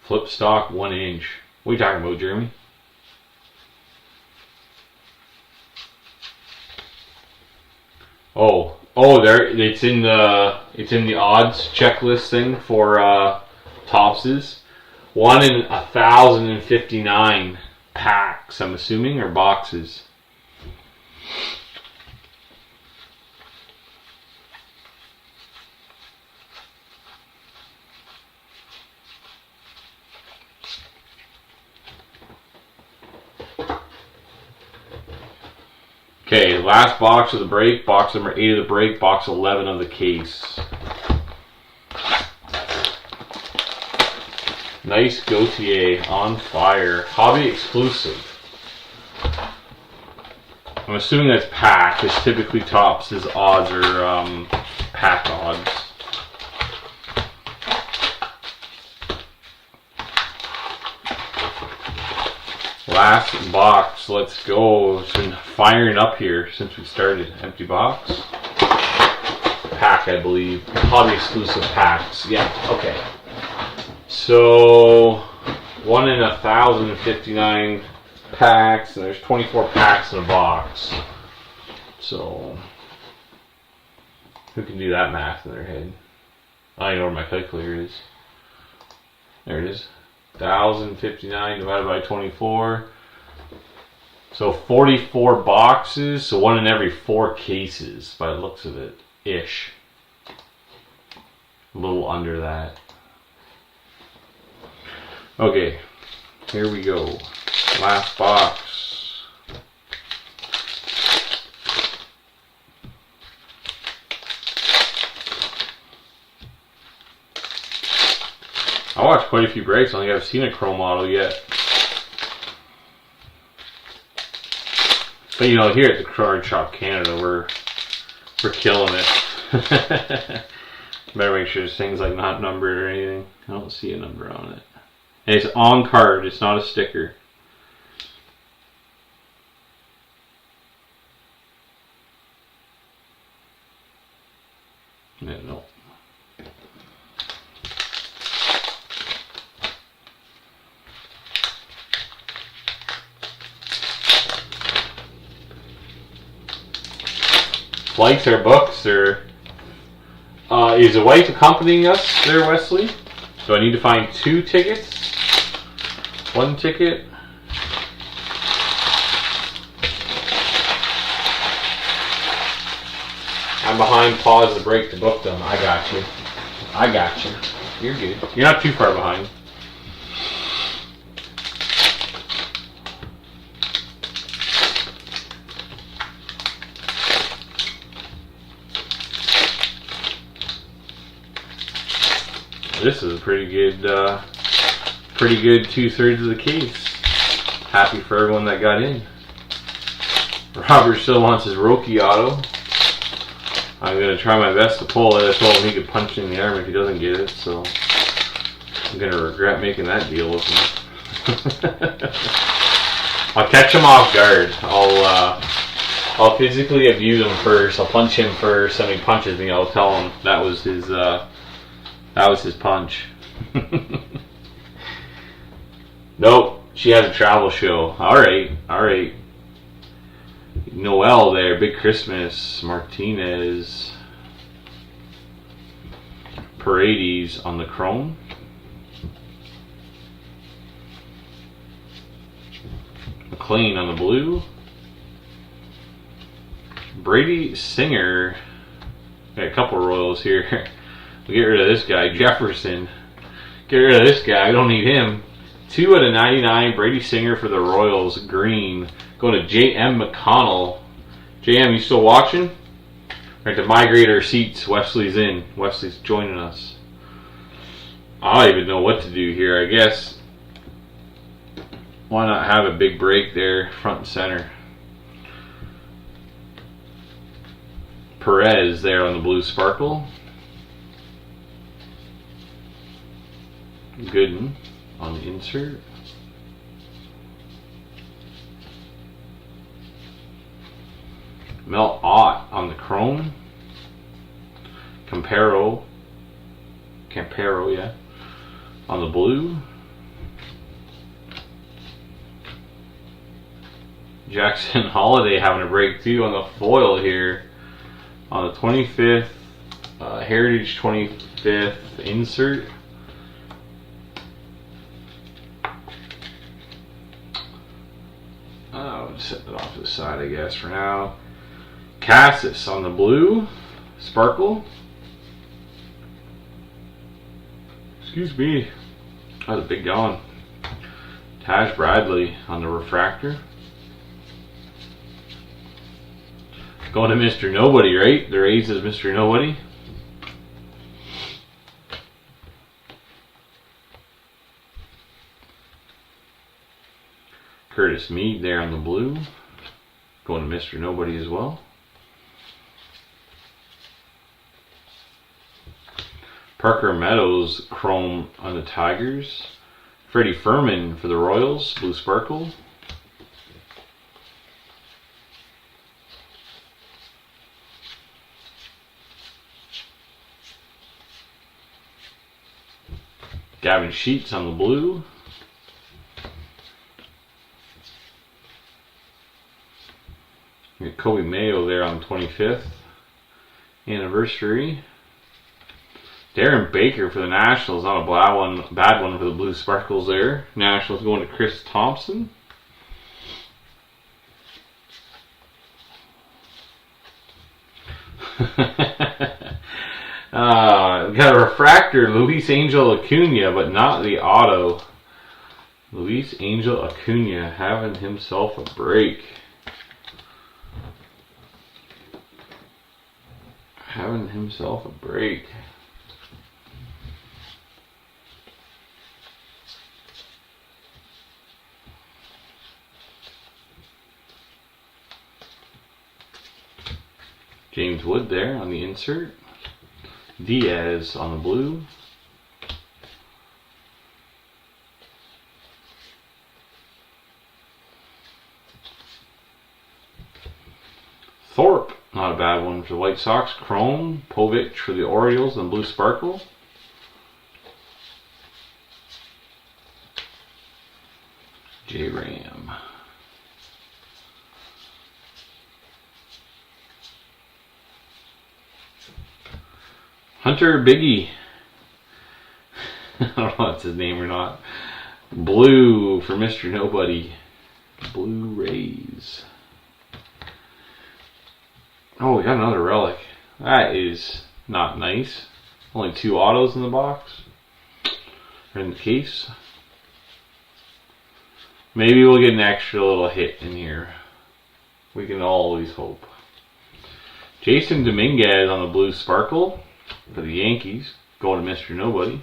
Flip stock 1 inch. What are you talking about, Jeremy? There it's in the odds checklist thing for Topses. 1 in 1,059 packs, I'm assuming, or boxes. Okay, last box of the break, box number 8 of the break, box 11 of the case. Nice Gauthier on fire. Hobby exclusive. I'm assuming that's pack, because typically Topps' odds are pack odds. last box. Let's go. It's been firing up here since we started. Empty box. Pack, I believe. Hobby exclusive packs. Yeah, okay. So, 1 in 1,059 packs, and there's 24 packs in a box. So, who can do that math in their head? I know where my calculator is. There it is. 1,059 divided by 24. So 44 boxes, so 1 in every 4 cases by the looks of it. Ish. A little under that. Okay, here we go. Last box. I watched quite a few breaks. I don't think I've seen a chrome model yet. But you know, here at the Card Shop Canada, we're killing it. Better make sure this thing's like not numbered or anything. I don't see a number on it. And it's on card, it's not a sticker. Yeah, no. Flights or books or is a wife accompanying us there, Wesley? So I need to find 2 tickets. 1 ticket. I'm behind. Pause the break to book them. I got you. I got you. You're good. You're not too far behind. This is a pretty good 2/3 of the case. Happy for everyone that got in. Robert still wants his Roki auto. I'm gonna try my best to pull it. I told him he could punch in the arm if he doesn't get it, so I'm gonna regret making that deal with him. I'll catch him off guard. I'll physically abuse him first. I'll punch him first, and he punches me. I'll tell him that was his punch. Nope, she has a travel show. Alright. Noel there, Big Christmas, Martinez. Paredes on the chrome. McLean on the blue. Brady Singer. Got a couple Royals here. We'll get rid of this guy, Jefferson. Get rid of this guy, I don't need him. 2 out of 99, Brady Singer for the Royals, green. Going to J.M. McConnell. J.M., you still watching? We have to migrate our seats. Wesley's in. Wesley's joining us. I don't even know what to do here, I guess. Why not have a big break there, front and center? Perez there on the blue sparkle. Gooden on the insert. Mel Ott on the chrome. Campero, yeah, on the blue. Jackson Holiday having a break too on the foil here. On the 25th, Heritage 25th insert. I'll just set it off to the side, I guess, for now. Cassis on the blue sparkle. Excuse me. That was a big yawn. Taj Bradley on the refractor. Going to Mr. Nobody, right? The Rays is Mr. Nobody. Curtis Mead there on the blue. Going to Mr. Nobody as well. Parker Meadows chrome on the Tigers. Freddie Furman for the Royals, blue sparkle. Gavin Sheets on the blue. We got Kobe Mayo there on the 25th anniversary. Darren Baker for the Nationals, not a bad one for the Blue Sparkles there. Nationals going to Chris Thompson. We got a refractor, Luis Angel Acuna, but not the auto. Luis Angel Acuna having himself a break. Having himself a break. James Wood there on the insert. Diaz on the blue. Thorpe, not a bad one for the White Sox. Chrome, Povich for the Orioles and Blue Sparkle. J-Ram. Hunter Biggie. I don't know if that's his name or not. Blue for Mr. Nobody. Blue Rays. Oh, we got another relic. That is not nice. Only 2 autos in the box. Or in the case. Maybe we'll get an extra little hit in here. We can always hope. Jason Dominguez on the Blue Sparkle for the Yankees. Going to Mr. Nobody.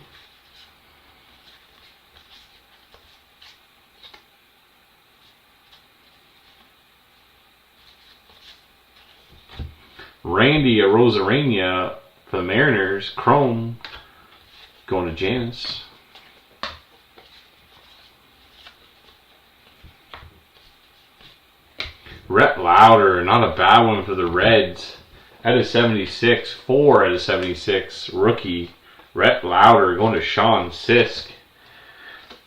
Randy Arozarena for the Mariners. Chrome going to Janice. Rhett Lauder, not a bad one for the Reds. Out of 76, 4 out of 76 rookie. Rhett Lauder going to Sean Sisk.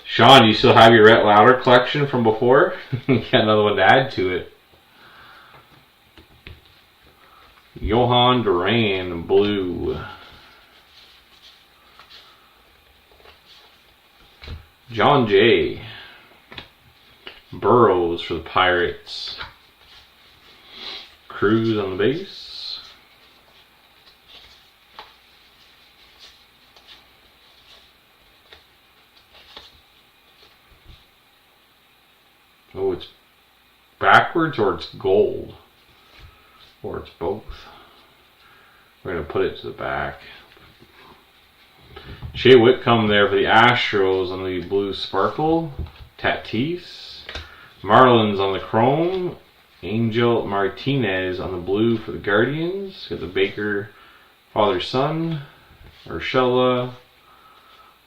Sean, do you still have your Rhett Lauder collection from before? You got another one to add to it. Johan Duran, blue. John Jay. Burrows for the Pirates. Cruz on the base. Oh, it's backwards or it's gold. Or it's both. We're going to put it to the back. Shea Whitcomb there for the Astros on the Blue Sparkle. Tatis. Marlins on the Chrome. Angel Martinez on the blue for the Guardians. Got the Baker father-son. Urshela.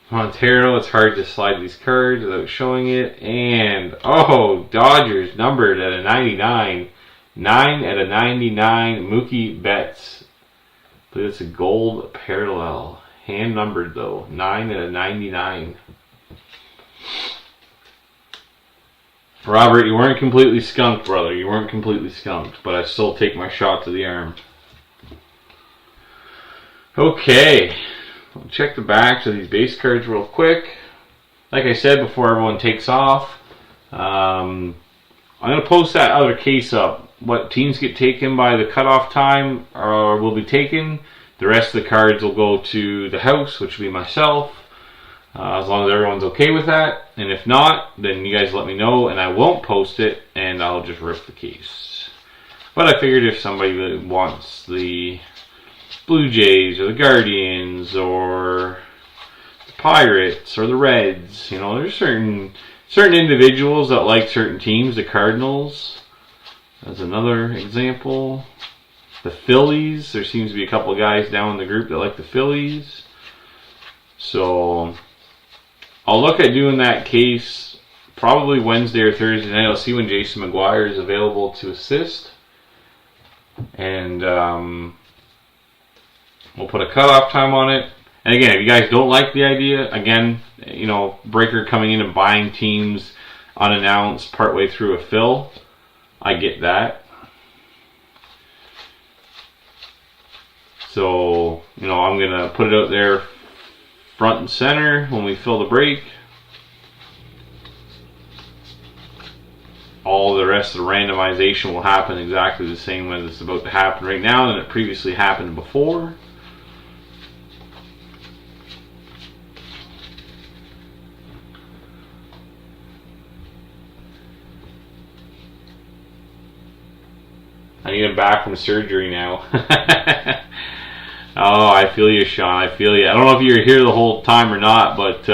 Montero. It's hard to slide these cards without showing it. And, oh, Dodgers numbered at a 99. 9 out of 99. Mookie Betts. I believe it's a gold parallel. Hand numbered though. 9 out of 99. Robert, you weren't completely skunked, brother. You weren't completely skunked, but I still take my shot to the arm. Okay. I'll check the backs of these base cards real quick. Like I said before everyone takes off, I'm going to post that other case up. What teams get taken by the cutoff time will be taken. The rest of the cards will go to the house, which will be myself. As long as everyone's okay with that. And if not, then you guys let me know and I won't post it and I'll just rip the case. But I figured if somebody really wants the Blue Jays or the Guardians or the Pirates or the Reds, you know, there's certain individuals that like certain teams. The Cardinals, that's another example. The Phillies, there seems to be a couple of guys down in the group that like the Phillies. So I'll look at doing that case probably Wednesday or Thursday night. I'll see when Jason McGuire is available to assist. And we'll put a cutoff time on it. And again, if you guys don't like the idea, again, you know, breaker coming in and buying teams unannounced partway through a fill. I get that. So, you know, I'm going to put it out there front and center when we fill the break. All the rest of the randomization will happen exactly the same way it's about to happen right now than it previously happened before. I need him back from surgery now. Oh, I feel you, Sean. I feel you. I don't know if you were here the whole time or not, but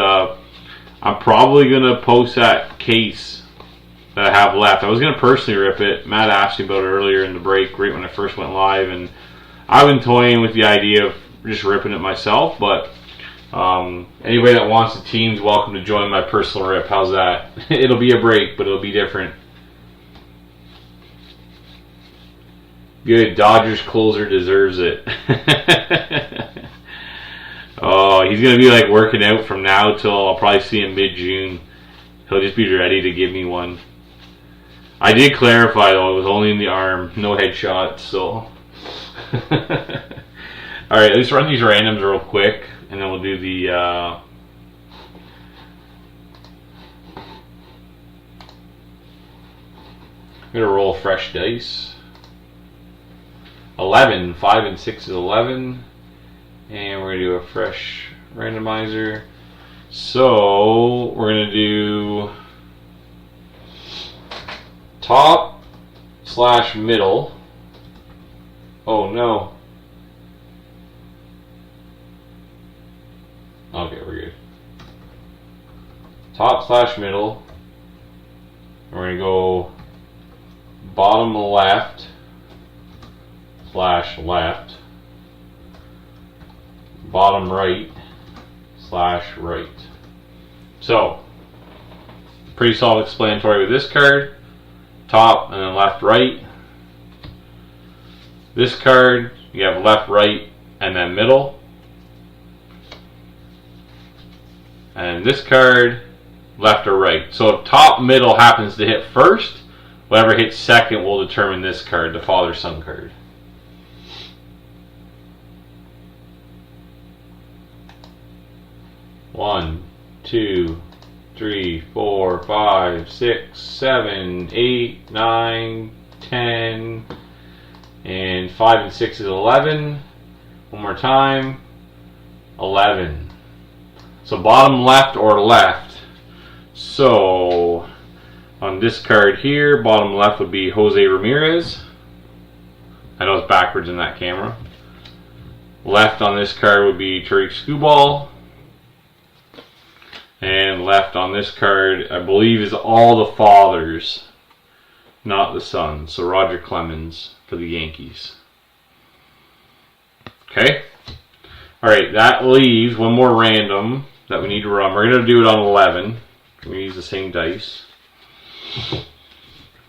I'm probably going to post that case that I have left. I was going to personally rip it. Matt asked me about it earlier in the break, right when I first went live, and I've been toying with the idea of just ripping it myself, but anybody that wants the team's welcome to join my personal rip. How's that? It'll be a break, but it'll be different. Good. Dodgers closer deserves it. Oh, he's going to be like working out from now till I'll probably see him mid-June. He'll just be ready to give me one. I did clarify though, it was only in the arm, no headshots, so. Alright, let's run these randoms real quick, and then we'll do the I'm going to roll fresh dice. 11, 5 and 6 is 11, and we're going to do a fresh randomizer. So we're going to do top / middle. Oh no. Okay, we're good. Top / middle. We're going to go bottom left / left. Bottom right / right. So, pretty self-explanatory with this card. Top and then left, right. This card, you have left, right, and then middle. And this card, left or right. So if top middle happens to hit first, whatever hits second will determine this card, the father-son card. One, 2, 3, 4, 5, 6, 7, 8, 9, 10, and 5 and 6 is 11. One more time, 11. So bottom left or left. So on this card here, bottom left would be Jose Ramirez. I know it's backwards in that camera. Left on this card would be Tarik Skubal. And left on this card, I believe, is all the fathers, not the sons. So Roger Clemens for the Yankees. Okay? Alright, that leaves one more random that we need to run. We're going to do it on 11. We use the same dice.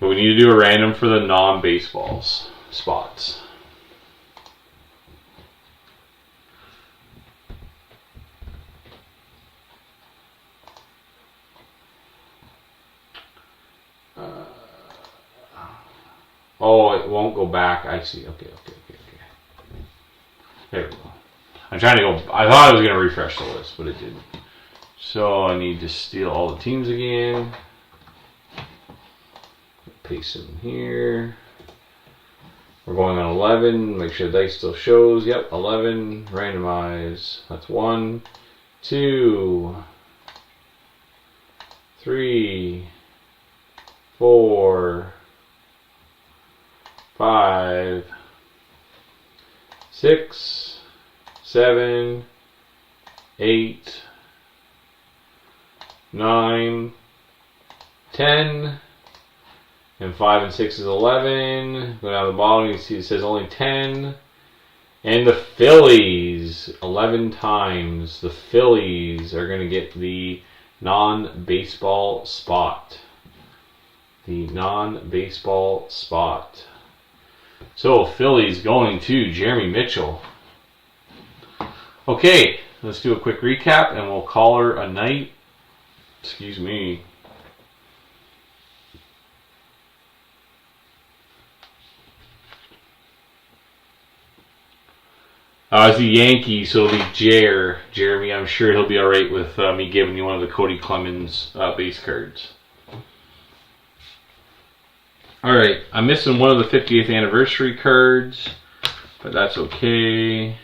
But we need to do a random for the non-baseballs spots. Oh, it won't go back. I see. Okay. There we go. I'm trying to go. I thought I was going to refresh the list, but it didn't. So I need to steal all the teams again. Paste them here. We're going on 11. Make sure the dice still shows. Yep, 11. Randomize. That's 1, 2, 3, 4, 5, 6, 7, 8, 9, 10, and 5 and 6 is 11. Go down to the bottom, you can see it says only 10. And the Phillies, 11 times. The Phillies are going to get the non-baseball spot. The non-baseball spot. So, Phillies going to Jeremy Mitchell. Okay, let's do a quick recap and we'll call her a night. Excuse me. It's the Yankees, so it'll be Jeremy. I'm sure he'll be alright with me giving you one of the Cody Clemens base cards. Alright, I'm missing one of the 50th anniversary cards, but that's okay.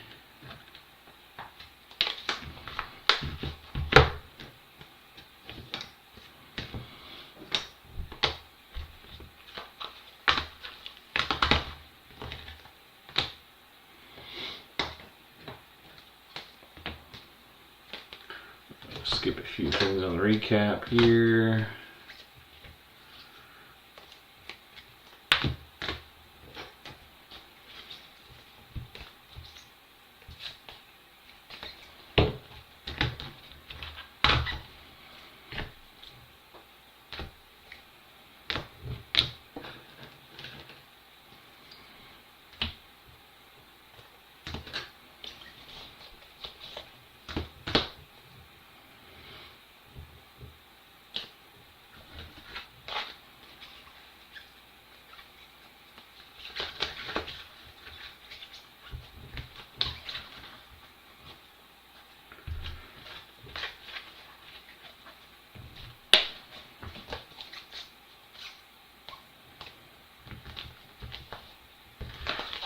Skip a few things on the recap here.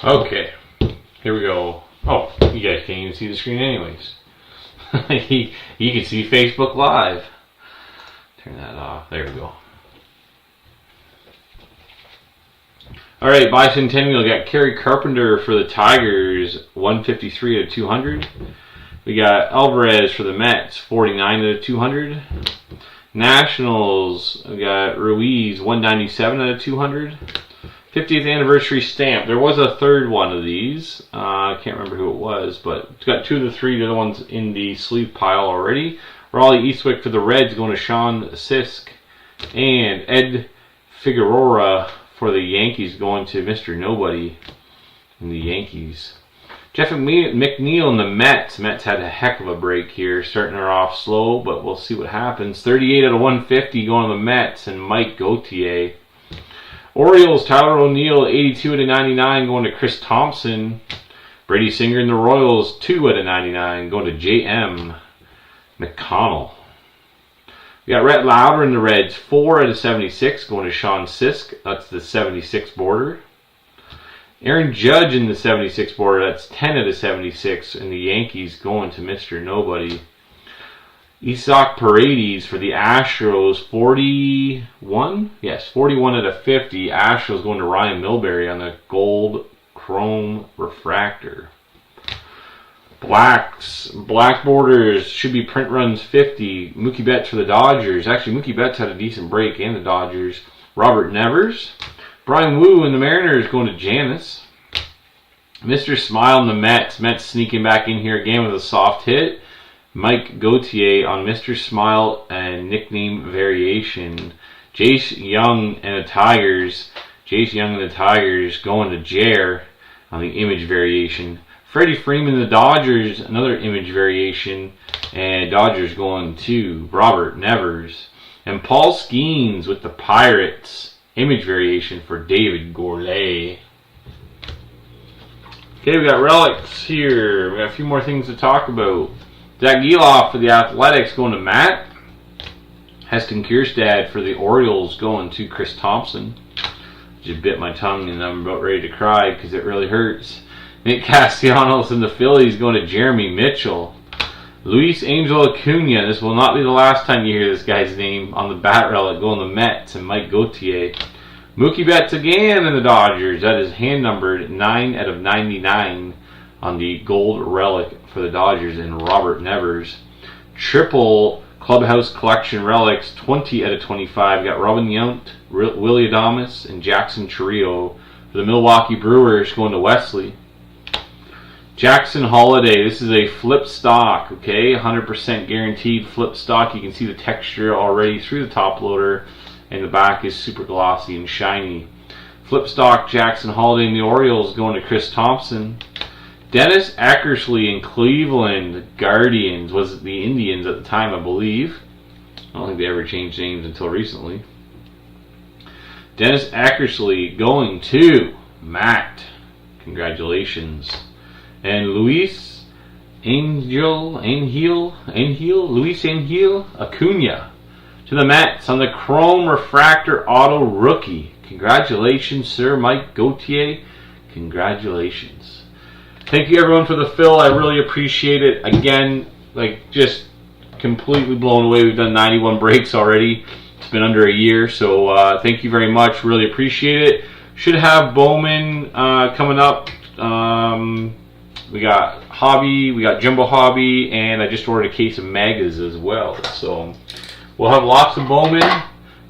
Okay, here we go. Oh, you guys can't even see the screen anyways. You can see Facebook Live. Turn that off. There we go. Alright, bicentennial. Got Kerry Carpenter for the Tigers, 153 out of 200. We got Alvarez for the Mets, 49 out of 200. Nationals, we got Ruiz, 197 out of 200. 50th anniversary stamp. There was a third one of these. I can't remember who it was, but it's got 2 of the 3 other ones in the sleeve pile already. Raleigh Eastwick for the Reds going to Sean Sisk. And Ed Figueroa for the Yankees going to Mr. Nobody in the Yankees. Jeff McNeil in the Mets. Mets had a heck of a break here, starting her off slow, but we'll see what happens. 38 out of 150 going to the Mets and Mike Gauthier. Orioles, Tyler O'Neill, 82 out of 99 going to Chris Thompson. Brady Singer in the Royals, 2 out of 99 going to J.M. McConnell. We got Rhett Lauder in the Reds, 4 out of 76 going to Sean Sisk. That's the 76 border. Aaron Judge in the 76 border, that's 10 out of 76. And the Yankees going to Mr. Nobody. Isaac Paredes for the Astros, 41? Yes, 41 out of 50. Astros going to Ryan Milbury on the gold chrome refractor. Black borders should be print runs 50. Mookie Betts for the Dodgers. Actually, Mookie Betts had a decent break in the Dodgers. Robert Nevers. Brian Wu in the Mariners going to Janice. Mr. Smile in the Mets. Mets sneaking back in here again with a soft hit. Mike Gauthier on Mr. Smile and nickname variation. Jace Young and the Tigers. Jace Young and the Tigers going to Jer on the image variation. Freddie Freeman, the Dodgers, another image variation. And Dodgers going to Robert Nevers. And Paul Skeens with the Pirates, image variation for David Gourlay. Okay, we got relics here. We got a few more things to talk about. Zach Geloff for the Athletics going to Matt. Heston Kierstad for the Orioles going to Chris Thompson. Just bit my tongue and I'm about ready to cry because it really hurts. Nick Castellanos and the Phillies going to Jeremy Mitchell. Luis Angel Acuna. This will not be the last time you hear this guy's name on the bat relic going to Mets and Mike Gauthier. Mookie Betts again in the Dodgers. That is hand numbered 9 out of 99 on the gold relic for the Dodgers and Robert Nevers. Triple Clubhouse Collection relics, 20 out of 25. Got Robin Yount, Willie Adames, and Jackson Chourio. For the Milwaukee Brewers going to Wesley. Jackson Holiday, this is a flip stock, okay? 100% guaranteed flip stock. You can see the texture already through the top loader, and the back is super glossy and shiny. Flip stock Jackson Holiday and the Orioles going to Chris Thompson. Dennis Eckersley in Cleveland, the Guardians, was the Indians at the time, I believe. I don't think they ever changed names until recently. Dennis Eckersley going to Matt. Congratulations. And Luis Luis Angel Acuna to the Mets on the Chrome Refractor Auto Rookie. Congratulations, Sir Mike Gauthier. Congratulations. Thank you, everyone, for the fill. I really appreciate it. Again, just completely blown away. We've done 91 breaks already. It's been under a year, so thank you very much. Really appreciate it. Should have Bowman coming up. We got Hobby, we got Jumbo Hobby, and I just ordered a case of Megas as well. So we'll have lots of Bowman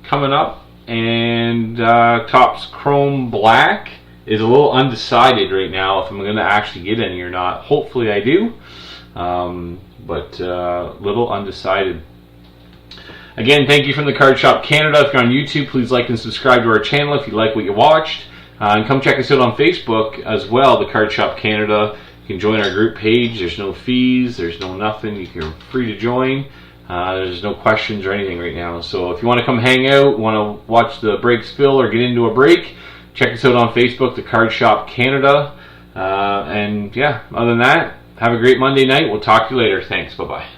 coming up. And Topps Chrome Black is a little undecided right now if I'm going to actually get any or not. Hopefully I do, but little undecided. Again, thank you from the Card Shop Canada. If you're on YouTube, please like and subscribe to our channel if you like what you watched. And come check us out on Facebook as well, the Card Shop Canada. You can join our group page. There's no fees. There's no nothing. You're free to join. There's no questions or anything right now. So if you want to come hang out, want to watch the breaks fill or get into a break, check us out on Facebook, the Card Shop Canada. And yeah, other than that, have a great Monday night. We'll talk to you later. Thanks. Bye-bye.